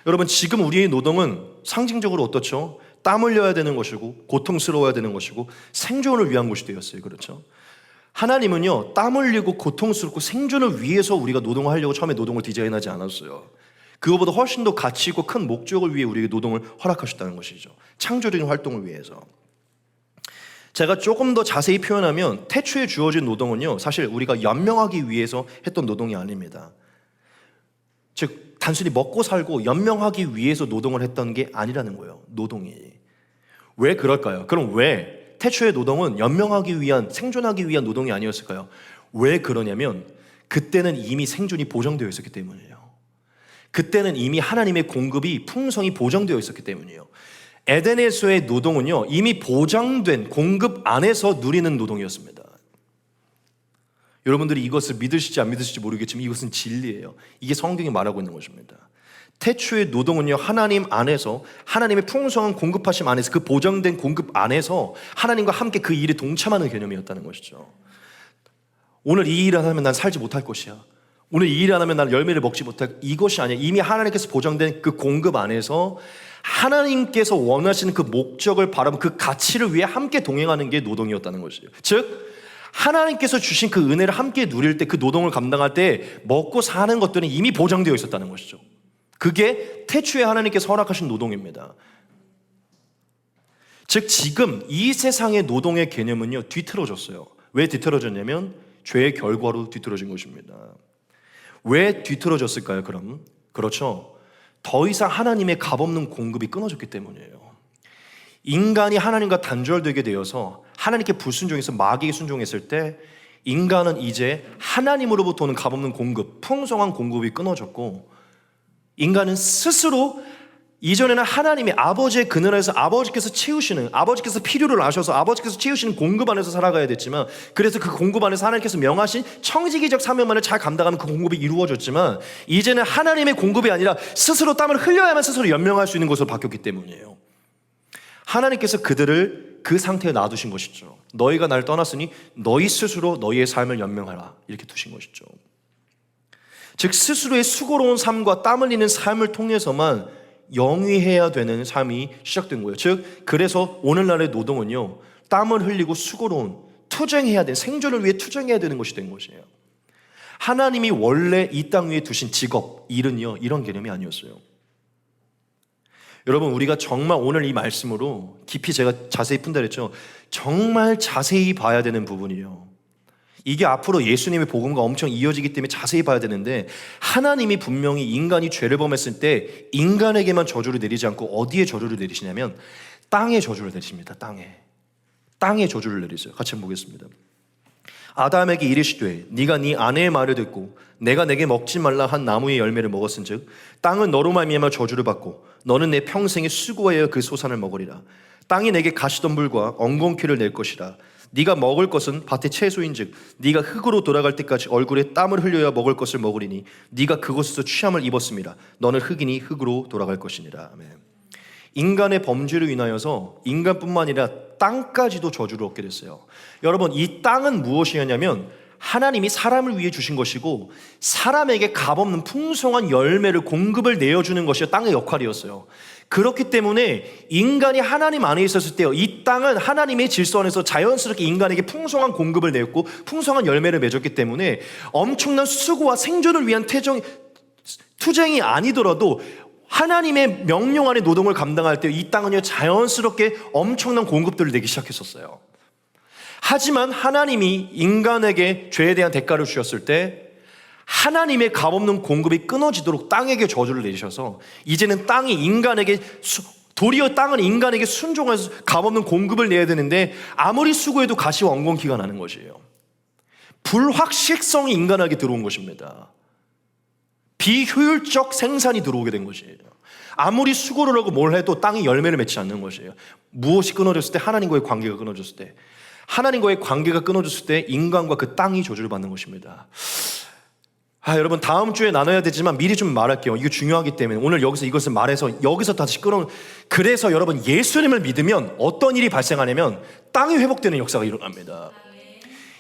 여러분, 지금 우리의 노동은 상징적으로 어떻죠? 땀 흘려야 되는 것이고 고통스러워야 되는 것이고 생존을 위한 것이 되었어요. 그렇죠? 하나님은요, 땀 흘리고 고통스럽고 생존을 위해서 우리가 노동을 하려고 처음에 노동을 디자인하지 않았어요. 그거보다 훨씬 더 가치 있고 큰 목적을 위해 우리에게 노동을 허락하셨다는 것이죠. 창조적인 활동을 위해서. 제가 조금 더 자세히 표현하면, 태초에 주어진 노동은요, 사실 우리가 연명하기 위해서 했던 노동이 아닙니다. 즉, 단순히 먹고 살고 연명하기 위해서 노동을 했던 게 아니라는 거예요, 노동이. 왜 그럴까요? 그럼 왜 태초의 노동은 연명하기 위한, 생존하기 위한 노동이 아니었을까요? 왜 그러냐면, 그때는 이미 생존이 보장되어 있었기 때문이에요. 그때는 이미 하나님의 공급이 풍성히 보장되어 있었기 때문이에요. 에덴에서의 노동은요, 이미 보장된 공급 안에서 누리는 노동이었습니다. 여러분들이 이것을 믿으실지 안 믿으실지 모르겠지만 이것은 진리예요. 이게 성경이 말하고 있는 것입니다. 태초의 노동은요, 하나님 안에서, 하나님의 풍성한 공급하심 안에서, 그 보장된 공급 안에서 하나님과 함께 그 일에 동참하는 개념이었다는 것이죠. 오늘 이 일을 하면 난 살지 못할 것이야, 오늘 이 일을 안 하면 난 열매를 먹지 못할, 이것이 아니야. 이미 하나님께서 보장된 그 공급 안에서 하나님께서 원하시는 그 목적을 바라보는 그 가치를 위해 함께 동행하는 게 노동이었다는 것이에요. 즉, 하나님께서 주신 그 은혜를 함께 누릴 때, 그 노동을 감당할 때 먹고 사는 것들은 이미 보장되어 있었다는 것이죠. 그게 태초에 하나님께서 허락하신 노동입니다. 즉, 지금 이 세상의 노동의 개념은요, 뒤틀어졌어요. 왜 뒤틀어졌냐면 죄의 결과로 뒤틀어진 것입니다. 왜 뒤틀어졌을까요? 그럼 그렇죠, 더 이상 하나님의 값없는 공급이 끊어졌기 때문이에요. 인간이 하나님과 단절되게 되어서 하나님께 불순종해서 마귀에 순종했을 때 인간은 이제 하나님으로부터 오는 값없는 공급, 풍성한 공급이 끊어졌고, 인간은 스스로 이전에는 하나님이 아버지의 그늘에서 아버지께서 채우시는, 아버지께서 필요를 아셔서 아버지께서 채우시는 공급 안에서 살아가야 됐지만, 그래서 그 공급 안에서 하나님께서 명하신 청지기적 사명만을 잘 감당하면 그 공급이 이루어졌지만, 이제는 하나님의 공급이 아니라 스스로 땀을 흘려야만 스스로 연명할 수 있는 것으로 바뀌었기 때문이에요. 하나님께서 그들을 그 상태에 놔두신 것이죠. 너희가 날 떠났으니 너희 스스로 너희의 삶을 연명하라, 이렇게 두신 것이죠. 즉 스스로의 수고로운 삶과 땀 흘리는 삶을 통해서만 영위해야 되는 삶이 시작된 거예요. 즉 그래서 오늘날의 노동은요, 땀을 흘리고 수고로운, 투쟁해야 되는, 생존을 위해 투쟁해야 되는 것이 된 것이에요. 하나님이 원래 이 땅 위에 두신 직업, 일은요, 이런 개념이 아니었어요. 여러분, 우리가 정말 오늘 이 말씀으로 깊이 제가 자세히 푼다 그랬죠. 정말 자세히 봐야 되는 부분이에요. 이게 앞으로 예수님의 복음과 엄청 이어지기 때문에 자세히 봐야 되는데, 하나님이 분명히 인간이 죄를 범했을 때 인간에게만 저주를 내리지 않고 어디에 저주를 내리시냐면 땅에 저주를 내리십니다. 땅에 저주를 내리세요. 같이 한번 보겠습니다. 아담에게 이르시되 네가 네 아내의 말을 듣고 내가 내게 먹지 말라 한 나무의 열매를 먹었은즉 땅은 너로 말미암아 저주를 받고 너는 내 평생에 수고하여 그 소산을 먹으리라. 땅이 내게 가시덤불과 엉겅퀴를 낼 것이라. 네가 먹을 것은 밭의 채소인즉 네가 흙으로 돌아갈 때까지 얼굴에 땀을 흘려야 먹을 것을 먹으리니 네가 그곳에서 취함을 입었음이라. 너는 흙이니 흙으로 돌아갈 것이니라. 아멘. 인간의 범죄로 인하여서 인간뿐만 아니라 땅까지도 저주를 얻게 됐어요. 여러분, 이 땅은 무엇이냐면 하나님이 사람을 위해 주신 것이고, 사람에게 값없는 풍성한 열매를, 공급을 내어주는 것이 땅의 역할이었어요. 그렇기 때문에 인간이 하나님 안에 있었을 때요, 이 땅은 하나님의 질서 안에서 자연스럽게 인간에게 풍성한 공급을 내었고 풍성한 열매를 맺었기 때문에 엄청난 수고와 생존을 위한 투쟁이 아니더라도 하나님의 명령 안에 노동을 감당할 때 이 땅은요, 자연스럽게 엄청난 공급들을 내기 시작했었어요. 하지만 하나님이 인간에게 죄에 대한 대가를 주셨을 때 하나님의 값없는 공급이 끊어지도록 땅에게 저주를 내리셔서 이제는 땅이 인간에게, 도리어 땅은 인간에게 순종해서 값없는 공급을 내야 되는데 아무리 수고해도 가시와 엉겅퀴가 나는 것이에요. 불확실성이 인간에게 들어온 것입니다. 비효율적 생산이 들어오게 된 것이에요. 아무리 수고를 하고 뭘 해도 땅이 열매를 맺지 않는 것이에요. 무엇이 끊어졌을 때? 하나님과의 관계가 끊어졌을 때. 하나님과의 관계가 끊어졌을 때 인간과 그 땅이 저주를 받는 것입니다. 여러분, 다음 주에 나눠야 되지만 미리 좀 말할게요. 이거 중요하기 때문에 오늘 여기서 이것을 말해서 여기서 다시 그래서 여러분, 예수님을 믿으면 어떤 일이 발생하냐면 땅이 회복되는 역사가 일어납니다.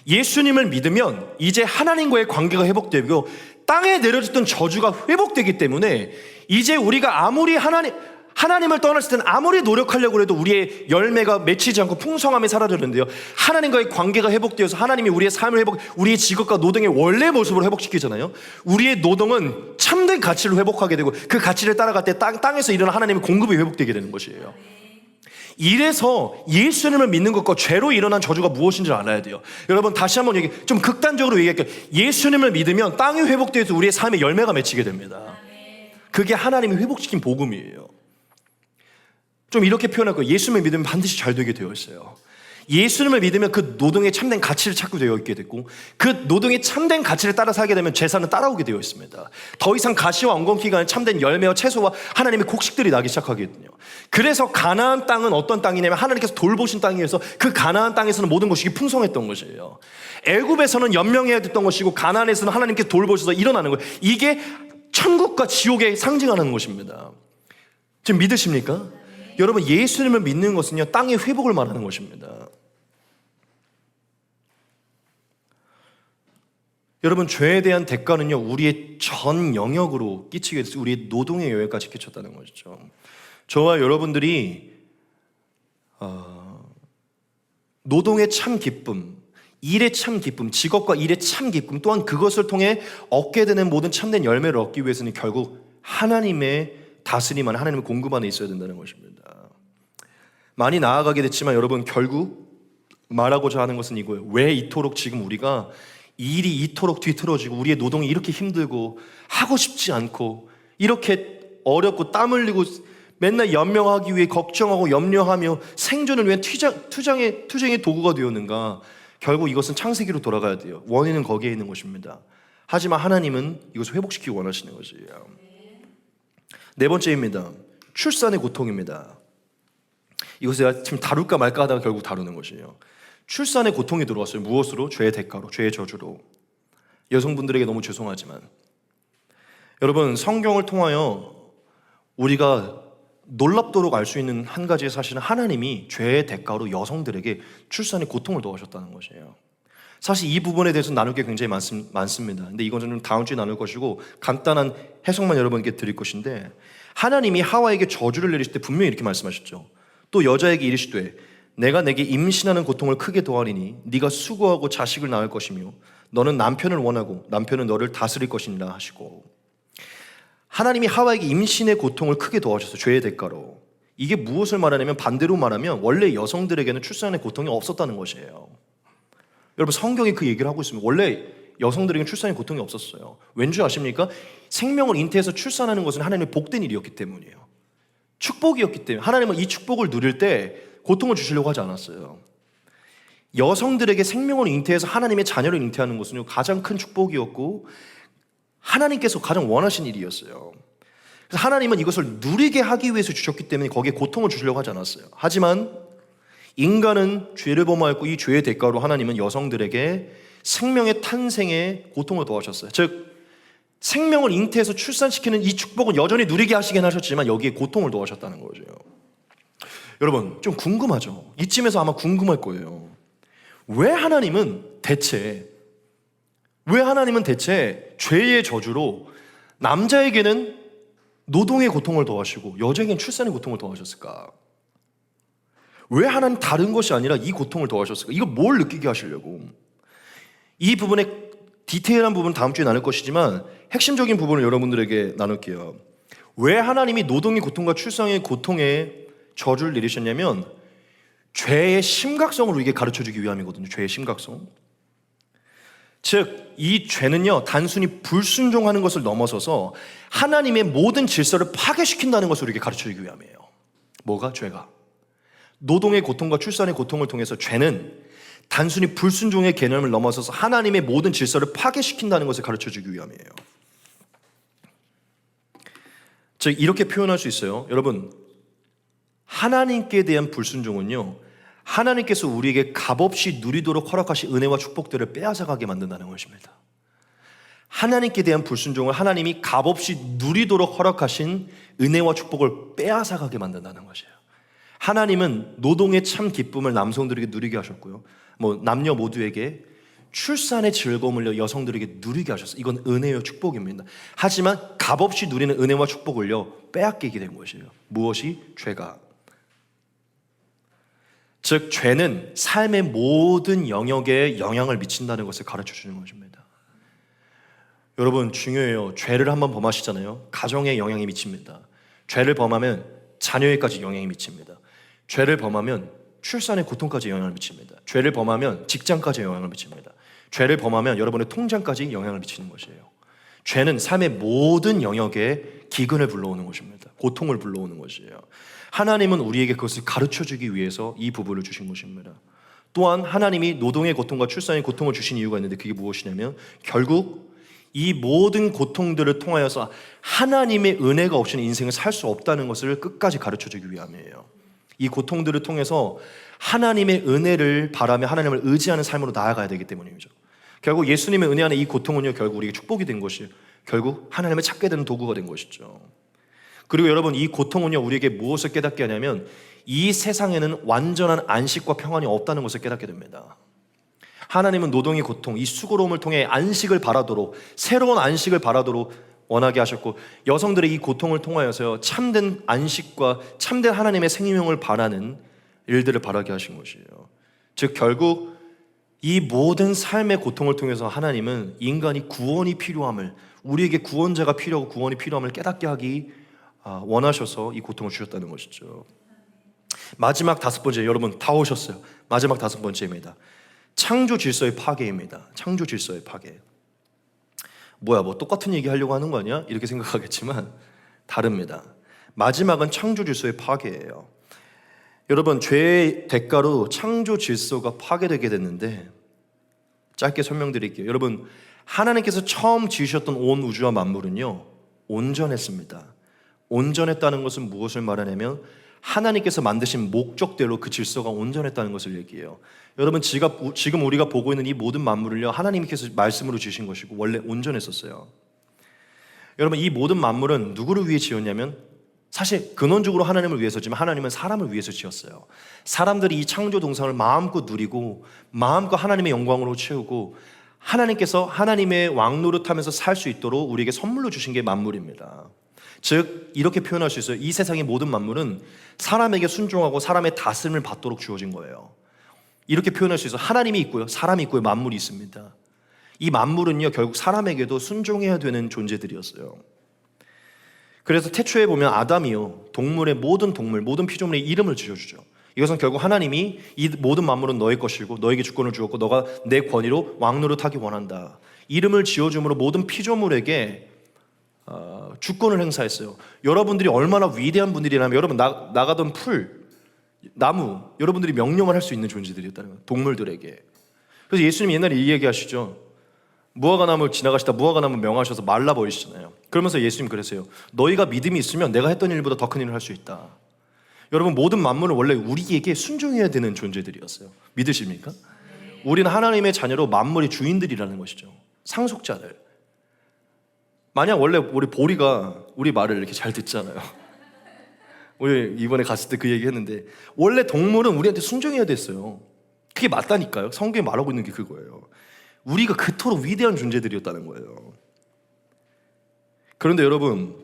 예수님을 믿으면 이제 하나님과의 관계가 회복되고 땅에 내려졌던 저주가 회복되기 때문에 이제 우리가 아무리 하나님을 떠났을 때는 아무리 노력하려고 해도 우리의 열매가 맺히지 않고 풍성함이 사라졌는데요, 하나님과의 관계가 회복되어서 하나님이 우리의 삶을 우리의 직업과 노동의 원래 모습을 회복시키잖아요. 우리의 노동은 참된 가치를 회복하게 되고 그 가치를 따라갈 때 땅에서 일어나는 하나님의 공급이 회복되게 되는 것이에요. 이래서 예수님을 믿는 것과 죄로 일어난 저주가 무엇인지 알아야 돼요. 여러분, 다시 한번 좀 극단적으로 얘기할게요. 예수님을 믿으면 땅이 회복되어서 우리의 삶에 열매가 맺히게 됩니다. 그게 하나님이 회복시킨 복음이에요. 좀 이렇게 표현할 거예요. 예수님을 믿으면 반드시 잘 되게 되어 있어요. 예수님을 믿으면 그 노동의 참된 가치를 찾게 되어 있게 됐고, 그 노동의 참된 가치를 따라 살게 되면 제사는 따라오게 되어 있습니다. 더 이상 가시와 엉겅퀴가 아닌 참된 열매와 채소와 하나님의 곡식들이 나기 시작하거든요. 그래서 가나안 땅은 어떤 땅이냐면 하나님께서 돌보신 땅이어서 그 가나안 땅에서는 모든 것이 풍성했던 것이에요. 애굽에서는 연명해야 됐던 것이고 가나안에서는 하나님께서 돌보셔서 일어나는 거예요. 이게 천국과 지옥에 상징하는 것입니다. 지금 믿으십니까? 여러분, 예수님을 믿는 것은요, 땅의 회복을 말하는 것입니다. 여러분, 죄에 대한 대가는요, 우리의 전 영역으로 끼치게 돼서 우리의 노동의 영역까지 끼쳤다는 것이죠. 저와 여러분들이 노동의 참 기쁨, 일의 참 기쁨, 직업과 일의 참 기쁨, 또한 그것을 통해 얻게 되는 모든 참된 열매를 얻기 위해서는 결국 하나님의 다스림 안에, 하나님의 공급 안에 있어야 된다는 것입니다. 많이 나아가게 됐지만 여러분, 결국 말하고자 하는 것은 이거예요. 왜 이토록 지금 우리가 일이 이토록 뒤틀어지고 우리의 노동이 이렇게 힘들고 하고 싶지 않고 이렇게 어렵고 땀 흘리고 맨날 연명하기 위해 걱정하고 염려하며 생존을 위한 투쟁의 도구가 되었는가? 결국 이것은 창세기로 돌아가야 돼요. 원인은 거기에 있는 것입니다. 하지만 하나님은 이것을 회복시키기 원하시는 것이에요. 네 번째입니다. 출산의 고통입니다. 이것을 제가 지금 다룰까 말까 하다가 결국 다루는 것이에요. 출산의 고통이 들어왔어요. 무엇으로? 죄의 대가로, 죄의 저주로. 여성분들에게 너무 죄송하지만 여러분, 성경을 통하여 우리가 놀랍도록 알 수 있는 한 가지의 사실은 하나님이 죄의 대가로 여성들에게 출산의 고통을 도와주셨다는 것이에요. 사실 이 부분에 대해서 나눌 게 굉장히 많습니다. 근데 이건 좀 다음 주에 나눌 것이고 간단한 해석만 여러분께 드릴 것인데, 하나님이 하와에게 저주를 내리실 때 분명히 이렇게 말씀하셨죠. 또 여자에게 이르시되 내가 내게 임신하는 고통을 크게 더하리니 네가 수고하고 자식을 낳을 것이며 너는 남편을 원하고 남편은 너를 다스릴 것이니라 하시고, 하나님이 하와에게 임신의 고통을 크게 더하셨어요. 죄의 대가로. 이게 무엇을 말하냐면, 반대로 말하면 원래 여성들에게는 출산의 고통이 없었다는 것이에요. 여러분, 성경이 그 얘기를 하고 있습니다. 원래 여성들에게는 출산의 고통이 없었어요. 왠지 아십니까? 생명을 잉태해서 출산하는 것은 하나님의 복된 일이었기 때문이에요. 축복이었기 때문에 하나님은 이 축복을 누릴 때 고통을 주시려고 하지 않았어요. 여성들에게 생명을 잉태해서 하나님의 자녀를 잉태하는 것은 가장 큰 축복이었고 하나님께서 가장 원하신 일이었어요. 그래서 하나님은 이것을 누리게 하기 위해서 주셨기 때문에 거기에 고통을 주시려고 하지 않았어요. 하지만 인간은 죄를 범하였고 이 죄의 대가로 하나님은 여성들에게 생명의 탄생에 고통을 더하셨어요. 즉 생명을 잉태해서 출산시키는 이 축복은 여전히 누리게 하시긴 하셨지만 여기에 고통을 더하셨다는 거죠. 여러분, 좀 궁금하죠? 이쯤에서 아마 궁금할 거예요. 왜 하나님은 대체 죄의 저주로 남자에게는 노동의 고통을 더하시고 여자에게는 출산의 고통을 더하셨을까? 왜 하나님 다른 것이 아니라 이 고통을 더하셨을까? 이거 뭘 느끼게 하시려고? 이 부분의 디테일한 부분은 다음 주에 나눌 것이지만 핵심적인 부분을 여러분들에게 나눌게요. 왜 하나님이 노동의 고통과 출산의 고통에 저주를 내리셨냐면 죄의 심각성을 우리에게 가르쳐주기 위함이거든요. 죄의 심각성. 즉 이 죄는요, 단순히 불순종하는 것을 넘어서서 하나님의 모든 질서를 파괴시킨다는 것을 우리에게 가르쳐주기 위함이에요. 뭐가? 죄가. 노동의 고통과 출산의 고통을 통해서 죄는 단순히 불순종의 개념을 넘어서서 하나님의 모든 질서를 파괴시킨다는 것을 가르쳐주기 위함이에요. 즉 이렇게 표현할 수 있어요. 여러분, 하나님께 대한 불순종은요, 하나님께서 우리에게 값없이 누리도록 허락하신 은혜와 축복들을 빼앗아가게 만든다는 것입니다. 하나님께 대한 불순종을 하나님이 값없이 누리도록 허락하신 은혜와 축복을 빼앗아가게 만든다는 것이에요. 하나님은 노동의 참 기쁨을 남성들에게 누리게 하셨고요, 남녀 모두에게 출산의 즐거움을 여성들에게 누리게 하셨어요. 이건 은혜와 축복입니다. 하지만 값없이 누리는 은혜와 축복을요 빼앗기게 된 것이에요. 무엇이? 죄가. 즉 죄는 삶의 모든 영역에 영향을 미친다는 것을 가르쳐 주는 것입니다. 여러분, 중요해요. 죄를 한번 범하시잖아요. 가정에 영향이 미칩니다. 죄를 범하면 자녀에까지 영향이 미칩니다. 죄를 범하면 출산의 고통까지 영향을 미칩니다. 죄를 범하면 직장까지 영향을 미칩니다. 죄를 범하면 여러분의 통장까지 영향을 미치는 것이에요. 죄는 삶의 모든 영역에 기근을 불러오는 것입니다. 고통을 불러오는 것이에요. 하나님은 우리에게 그것을 가르쳐주기 위해서 이 부분을 주신 것입니다. 또한 하나님이 노동의 고통과 출산의 고통을 주신 이유가 있는데 그게 무엇이냐면 결국 이 모든 고통들을 통하여서 하나님의 은혜가 없이는 인생을 살 수 없다는 것을 끝까지 가르쳐주기 위함이에요. 이 고통들을 통해서 하나님의 은혜를 바라며 하나님을 의지하는 삶으로 나아가야 되기 때문이죠. 결국 예수님의 은혜 안에 이 고통은요, 결국 우리에게 축복이 된 것이에요. 결국 하나님을 찾게 되는 도구가 된 것이죠. 그리고 여러분, 이 고통은요 우리에게 무엇을 깨닫게 하냐면 이 세상에는 완전한 안식과 평안이 없다는 것을 깨닫게 됩니다. 하나님은 노동의 고통, 이 수고로움을 통해 안식을 바라도록, 새로운 안식을 바라도록 원하게 하셨고, 여성들의 이 고통을 통하여서 참된 안식과 참된 하나님의 생명을 바라는 일들을 바라게 하신 것이에요. 즉 결국 이 모든 삶의 고통을 통해서 하나님은 인간이 구원이 필요함을, 우리에게 구원자가 필요하고 구원이 필요함을 깨닫게 하기 원하셔서 이 고통을 주셨다는 것이죠. 마지막 다섯 번째, 여러분 다 오셨어요. 마지막 다섯 번째입니다. 창조 질서의 파괴입니다. 창조 질서의 파괴. 뭐야, 똑같은 얘기 하려고 하는 거 아니야? 이렇게 생각하겠지만 다릅니다. 마지막은 창조 질서의 파괴예요. 여러분, 죄의 대가로 창조 질서가 파괴되게 됐는데 짧게 설명드릴게요. 여러분, 하나님께서 처음 지으셨던 온 우주와 만물은요, 온전했습니다. 온전했다는 것은 무엇을 말하냐면 하나님께서 만드신 목적대로 그 질서가 온전했다는 것을 얘기해요. 여러분, 지금 우리가 보고 있는 이 모든 만물을요, 하나님께서 말씀으로 지으신 것이고 원래 온전했었어요. 여러분, 이 모든 만물은 누구를 위해 지었냐면 사실 근원적으로 하나님을 위해서지만 하나님은 사람을 위해서 지었어요. 사람들이 이 창조 동상을 마음껏 누리고 마음껏 하나님의 영광으로 채우고 하나님께서 하나님의 왕노릇하면서 살 수 있도록 우리에게 선물로 주신 게 만물입니다. 즉 이렇게 표현할 수 있어요. 이 세상의 모든 만물은 사람에게 순종하고 사람의 다스림을 받도록 주어진 거예요. 이렇게 표현할 수 있어요. 하나님이 있고요, 사람이 있고요, 만물이 있습니다. 이 만물은요, 결국 사람에게도 순종해야 되는 존재들이었어요. 그래서 태초에 보면 아담이요, 동물의 모든 동물, 모든 피조물의 이름을 지어주죠. 이것은 결국 하나님이 이 모든 만물은 너의 것이고 너에게 주권을 주었고 너가 내 권위로 왕노릇하기 원한다. 이름을 지어줌으로 모든 피조물에게 주권을 행사했어요. 여러분들이 얼마나 위대한 분들이라면 여러분 나가던 풀, 나무, 여러분들이 명령을 할 수 있는 존재들이었다는 거예요. 동물들에게. 그래서 예수님이 옛날에 이 얘기 하시죠. 무화과나무 지나가시다 무화과나무 명하셔서 말라버리시잖아요. 그러면서 예수님 그러세요. 너희가 믿음이 있으면 내가 했던 일보다 더 큰 일을 할 수 있다. 여러분, 모든 만물은 원래 우리에게 순종해야 되는 존재들이었어요. 믿으십니까? 우리는 하나님의 자녀로 만물의 주인들이라는 것이죠. 상속자들. 만약 원래 우리 보리가 우리 말을 이렇게 잘 듣잖아요. 우리 이번에 갔을 때 그 얘기 했는데 원래 동물은 우리한테 순종해야 됐어요. 그게 맞다니까요. 성경에 말하고 있는 게 그거예요. 우리가 그토록 위대한 존재들이었다는 거예요. 그런데 여러분,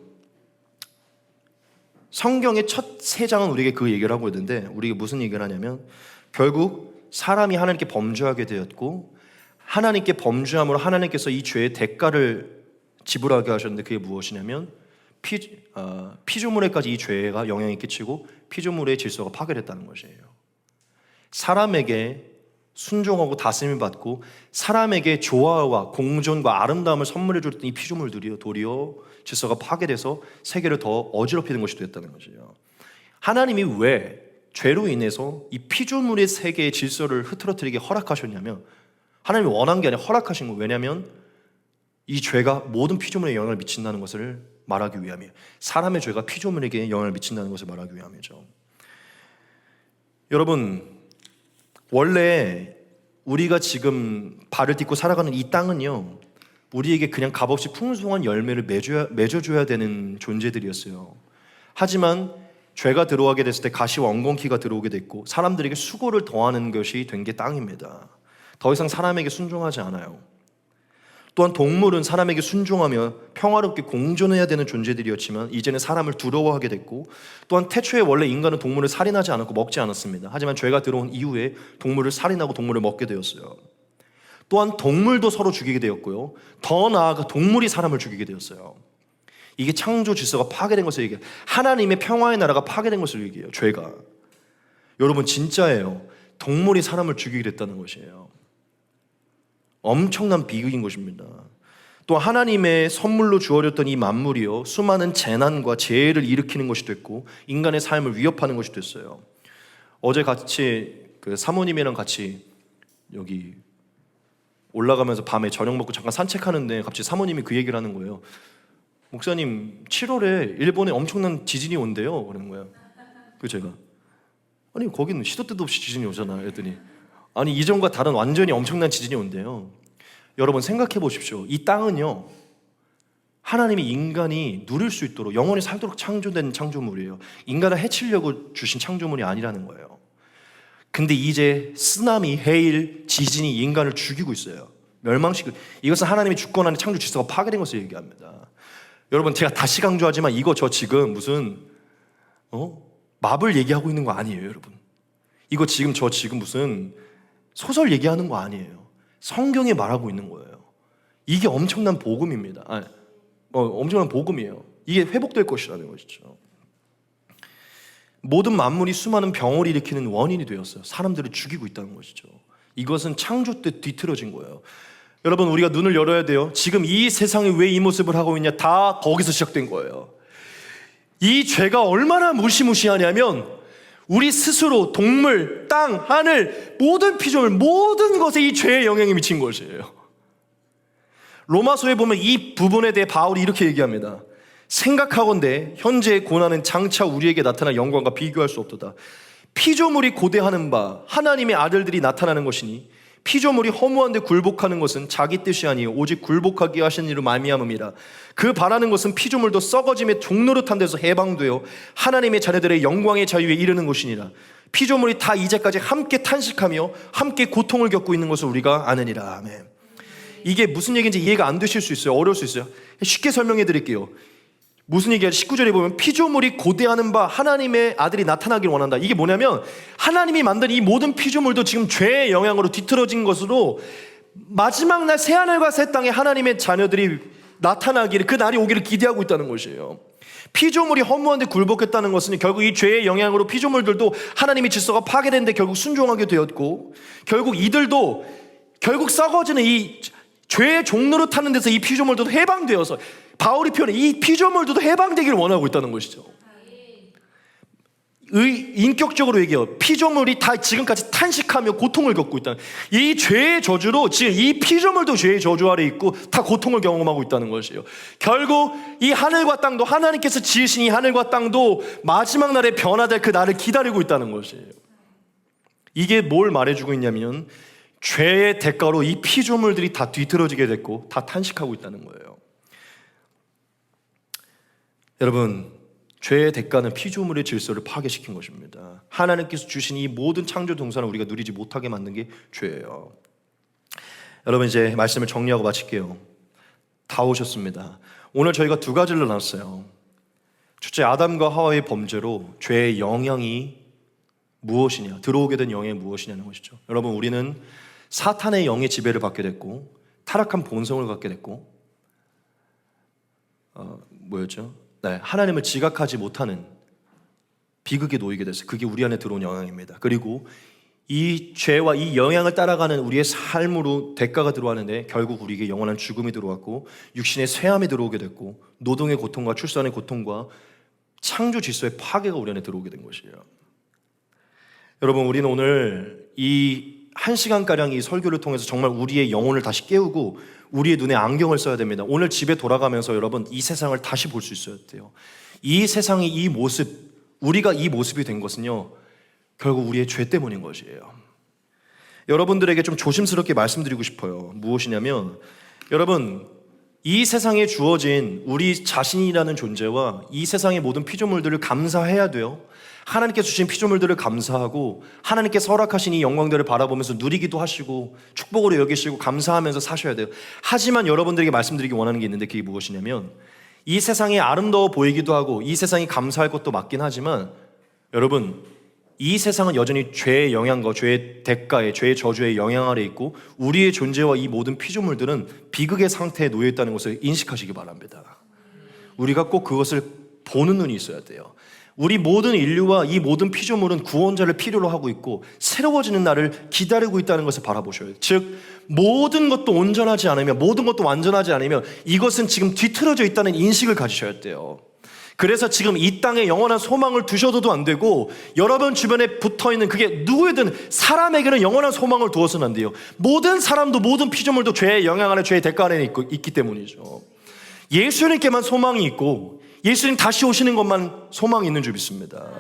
성경의 첫 3장은 우리에게 그 얘기를 하고 있는데 우리가 무슨 얘기를 하냐면 결국 사람이 하나님께 범죄하게 되었고 하나님께 범죄함으로 하나님께서 이 죄의 대가를 지불하게 하셨는데 그게 무엇이냐면 피조물에까지 이 죄가 영향이 끼치고 피조물의 질서가 파괴됐다는 것이에요. 사람에게 순종하고 다스림을 받고 사람에게 조화와 공존과 아름다움을 선물해 줬던 이 피조물들이요, 도리어 질서가 파괴돼서 세계를 더 어지럽히는 것이 되었다는 것이에요. 하나님이 왜 죄로 인해서 이 피조물의 세계의 질서를 흐트러뜨리게 허락하셨냐면 하나님이 원한 게 아니라 허락하신 거예요. 왜냐하면 이 죄가 모든 피조물에 영향을 미친다는 것을 말하기 위함이에요. 사람의 죄가 피조물에게 영향을 미친다는 것을 말하기 위함이죠. 여러분, 원래 우리가 지금 발을 딛고 살아가는 이 땅은요, 우리에게 그냥 값없이 풍성한 열매를 맺어줘야 되는 존재들이었어요. 하지만 죄가 들어가게 됐을 때 가시와 엉겅퀴가 들어오게 됐고 사람들에게 수고를 더하는 것이 된 게 땅입니다. 더 이상 사람에게 순종하지 않아요. 또한 동물은 사람에게 순종하며 평화롭게 공존해야 되는 존재들이었지만 이제는 사람을 두려워하게 됐고 또한 태초에 원래 인간은 동물을 살인하지 않았고 먹지 않았습니다. 하지만 죄가 들어온 이후에 동물을 살인하고 동물을 먹게 되었어요. 또한 동물도 서로 죽이게 되었고요. 더 나아가 동물이 사람을 죽이게 되었어요. 이게 창조 질서가 파괴된 것을 얘기해요. 하나님의 평화의 나라가 파괴된 것을 얘기해요. 죄가. 여러분, 진짜예요. 동물이 사람을 죽이게 됐다는 것이에요. 엄청난 비극인 것입니다. 또 하나님의 선물로 주어졌던 이 만물이요, 수많은 재난과 재해를 일으키는 것이 됐고 인간의 삶을 위협하는 것이 됐어요. 어제 같이 사모님이랑 같이 여기 올라가면서 밤에 저녁 먹고 잠깐 산책하는데 갑자기 사모님이 그 얘기를 하는 거예요. 목사님, 7월에 일본에 엄청난 지진이 온대요. 그러는 거예요. 그 제가 아니 거기는 시도 때도 없이 지진이 오잖아. 그랬더니 아니 이전과 다른 완전히 엄청난 지진이 온대요. 여러분 생각해 보십시오. 이 땅은요, 하나님이 인간이 누릴 수 있도록 영원히 살도록 창조된 창조물이에요. 인간을 해치려고 주신 창조물이 아니라는 거예요. 근데 이제 쓰나미, 해일, 지진이 인간을 죽이고 있어요. 멸망시키고. 이것은 하나님이 주권하는 창조 질서가 파괴된 것을 얘기합니다. 여러분, 제가 다시 강조하지만 이거 저 지금 무슨 마블 얘기하고 있는 거 아니에요, 여러분. 이거 지금 저 지금 무슨 소설 얘기하는 거 아니에요. 성경에 말하고 있는 거예요. 이게 엄청난 복음입니다. 엄청난 복음이에요. 이게 회복될 것이라는 것이죠. 모든 만물이 수많은 병을 일으키는 원인이 되었어요. 사람들을 죽이고 있다는 것이죠. 이것은 창조 때 뒤틀어진 거예요. 여러분, 우리가 눈을 열어야 돼요. 지금 이 세상이 왜 이 모습을 하고 있냐, 다 거기서 시작된 거예요. 이 죄가 얼마나 무시무시하냐면 우리 스스로, 동물, 땅, 하늘, 모든 피조물, 모든 것에 이 죄의 영향이 미친 것이에요. 로마서에 보면 이 부분에 대해 바울이 이렇게 얘기합니다. 생각하건대 현재의 고난은 장차 우리에게 나타날 영광과 비교할 수 없도다. 피조물이 고대하는 바 하나님의 아들들이 나타나는 것이니 피조물이 허무한데 굴복하는 것은 자기 뜻이 아니요 오직 굴복하게 하신 이로 말미암음이라. 그 바라는 것은 피조물도 썩어짐의 종노릇한 데서 해방되어 하나님의 자녀들의 영광의 자유에 이르는 것이니라. 피조물이 다 이제까지 함께 탄식하며 함께 고통을 겪고 있는 것을 우리가 아느니라. 아멘. 이게 무슨 얘기인지 이해가 안 되실 수 있어요. 어려울 수 있어요. 쉽게 설명해 드릴게요. 무슨 얘기야? 19절에 보면 피조물이 고대하는 바 하나님의 아들이 나타나길 원한다. 이게 뭐냐면 하나님이 만든 이 모든 피조물도 지금 죄의 영향으로 뒤틀어진 것으로 마지막 날 새하늘과 새 땅에 하나님의 자녀들이 나타나기를, 그 날이 오기를 기대하고 있다는 것이에요. 피조물이 허무한데 굴복했다는 것은 결국 이 죄의 영향으로 피조물들도 하나님의 질서가 파괴됐는데 결국 순종하게 되었고, 결국 이들도 결국 썩어지는 이 죄의 종로로 타는 데서 이 피조물들도 해방되어서, 바울이 표현해 이 피조물들도 해방되기를 원하고 있다는 것이죠. 인격적으로 얘기해요. 피조물이 다 지금까지 탄식하며 고통을 겪고 있다는, 이 죄의 저주로 지금 이 피조물도 죄의 저주 아래 있고 다 고통을 경험하고 있다는 것이에요. 결국 이 하늘과 땅도, 하나님께서 지으신 이 하늘과 땅도 마지막 날에 변화될 그 날을 기다리고 있다는 것이에요. 이게 뭘 말해주고 있냐면 죄의 대가로 이 피조물들이 다 뒤틀어지게 됐고 다 탄식하고 있다는 거예요. 여러분, 죄의 대가는 피조물의 질서를 파괴시킨 것입니다. 하나님께서 주신 이 모든 창조 동산을 우리가 누리지 못하게 만든 게 죄예요. 여러분, 이제 말씀을 정리하고 마칠게요. 다 오셨습니다. 오늘 저희가 두 가지를 나눴어요. 첫째, 아담과 하와의 범죄로 죄의 영향이 무엇이냐, 들어오게 된 영향이 무엇이냐는 것이죠. 여러분, 우리는 사탄의 영의 지배를 받게 됐고 타락한 본성을 갖게 됐고 네, 하나님을 지각하지 못하는 비극에 놓이게 됐어요. 그게 우리 안에 들어온 영향입니다. 그리고 이 죄와 이 영향을 따라가는 우리의 삶으로 대가가 들어왔는데 결국 우리에게 영원한 죽음이 들어왔고 육신의 쇠함이 들어오게 됐고 노동의 고통과 출산의 고통과 창조 질서의 파괴가 우리 안에 들어오게 된 것이에요. 여러분, 우리는 오늘 이 1시간가량 이 설교를 통해서 정말 우리의 영혼을 다시 깨우고 우리의 눈에 안경을 써야 됩니다. 오늘 집에 돌아가면서 여러분 이 세상을 다시 볼 수 있어야 돼요. 이 세상의 이 모습, 우리가 이 모습이 된 것은요 결국 우리의 죄 때문인 것이에요. 여러분들에게 좀 조심스럽게 말씀드리고 싶어요. 무엇이냐면 여러분, 이 세상에 주어진 우리 자신이라는 존재와 이 세상의 모든 피조물들을 감사해야 돼요. 하나님께 주신 피조물들을 감사하고 하나님께서 허락하신 이 영광들을 바라보면서 누리기도 하시고 축복으로 여기시고 감사하면서 사셔야 돼요. 하지만 여러분들에게 말씀드리기 원하는 게 있는데 그게 무엇이냐면 이 세상이 아름다워 보이기도 하고 이 세상이 감사할 것도 맞긴 하지만 여러분, 이 세상은 여전히 죄의 영향과 죄의 대가에, 죄의 저주의 영향 아래 있고 우리의 존재와 이 모든 피조물들은 비극의 상태에 놓여 있다는 것을 인식하시기 바랍니다. 우리가 꼭 그것을 보는 눈이 있어야 돼요. 우리 모든 인류와 이 모든 피조물은 구원자를 필요로 하고 있고 새로워지는 날을 기다리고 있다는 것을 바라보셔야 돼요. 즉 모든 것도 온전하지 않으면, 모든 것도 완전하지 않으면 이것은 지금 뒤틀어져 있다는 인식을 가지셔야 돼요. 그래서 지금 이 땅에 영원한 소망을 두셔도 안 되고 여러분 주변에 붙어있는 그게 누구이든 사람에게는 영원한 소망을 두어서는 안 돼요. 모든 사람도 모든 피조물도 죄의 영향 아래, 죄의 대가 아래 있기 때문이죠. 예수님께만 소망이 있고 예수님 다시 오시는 것만 소망이 있는 줄 믿습니다.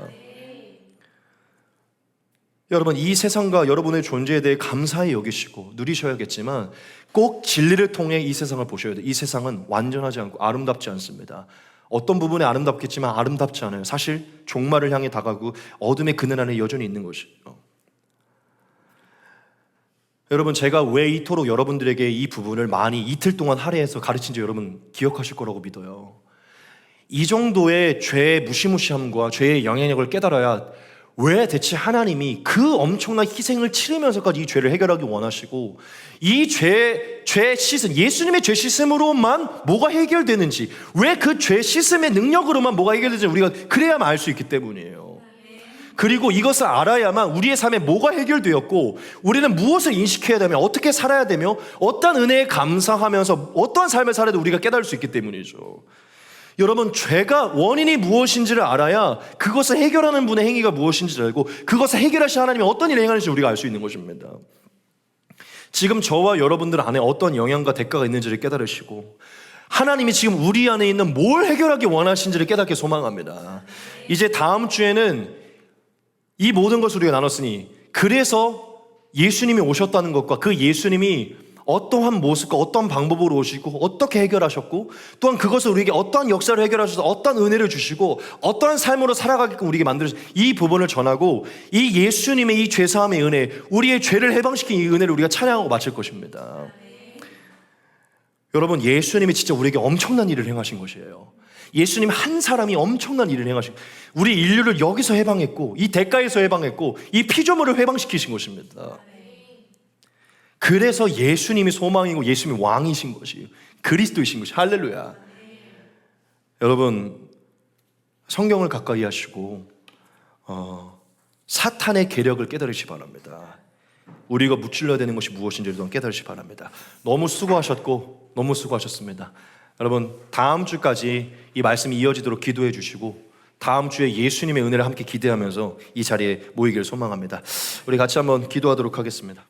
여러분, 이 세상과 여러분의 존재에 대해 감사히 여기시고 누리셔야겠지만 꼭 진리를 통해 이 세상을 보셔야 돼요. 이 세상은 완전하지 않고 아름답지 않습니다. 어떤 부분에 아름답겠지만 아름답지 않아요. 사실 종말을 향해 다가고 어둠의 그늘 안에 여전히 있는 것이죠. 여러분, 제가 왜 이토록 여러분들에게 이 부분을 많이 이틀 동안 할애해서 가르친지 여러분 기억하실 거라고 믿어요. 이 정도의 죄의 무시무시함과 죄의 영향력을 깨달아야 왜 대체 하나님이 그 엄청난 희생을 치르면서까지 이 죄를 해결하기 원하시고 이 죄 씻음, 예수님의 죄 씻음으로만 뭐가 해결되는지, 왜 그 죄 씻음의 능력으로만 뭐가 해결되는지 우리가 그래야만 알 수 있기 때문이에요. 그리고 이것을 알아야만 우리의 삶에 뭐가 해결되었고 우리는 무엇을 인식해야 되며 어떻게 살아야 되며 어떤 은혜에 감사하면서 어떠한 삶을 살아야 돼 우리가 깨달을 수 있기 때문이죠. 여러분, 죄가 원인이 무엇인지를 알아야 그것을 해결하는 분의 행위가 무엇인지를 알고 그것을 해결하신 하나님이 어떤 일을 행하는지 우리가 알 수 있는 것입니다. 지금 저와 여러분들 안에 어떤 영향과 대가가 있는지를 깨달으시고 하나님이 지금 우리 안에 있는 뭘 해결하기 원하신지를 깨닫게 소망합니다. 이제 다음 주에는 이 모든 것을 우리가 나눴으니, 그래서 예수님이 오셨다는 것과 그 예수님이 어떠한 모습과 어떤 방법으로 오시고 어떻게 해결하셨고, 또한 그것을 우리에게 어떠한 역사를 해결하셔서 어떤 은혜를 주시고 어떠한 삶으로 살아가게끔 우리에게 만들어주신 이 부분을 전하고, 이 예수님의 이 죄사함의 은혜, 우리의 죄를 해방시킨 이 은혜를 우리가 찬양하고 마칠 것입니다. 여러분, 예수님이 진짜 우리에게 엄청난 일을 행하신 것이에요. 예수님 한 사람이 엄청난 일을 행하신, 우리 인류를 여기서 해방했고 이 대가에서 해방했고 이 피조물을 해방시키신 것입니다. 그래서 예수님이 소망이고 예수님이 왕이신 것이에요. 그리스도이신 것이. 할렐루야. 여러분, 성경을 가까이 하시고 사탄의 계력을 깨달으시기 바랍니다. 우리가 무찔러야 되는 것이 무엇인지를 좀 깨달으시기 바랍니다. 너무 수고하셨고 너무 수고하셨습니다. 여러분, 다음 주까지 이 말씀이 이어지도록 기도해 주시고 다음 주에 예수님의 은혜를 함께 기대하면서 이 자리에 모이기를 소망합니다. 우리 같이 한번 기도하도록 하겠습니다.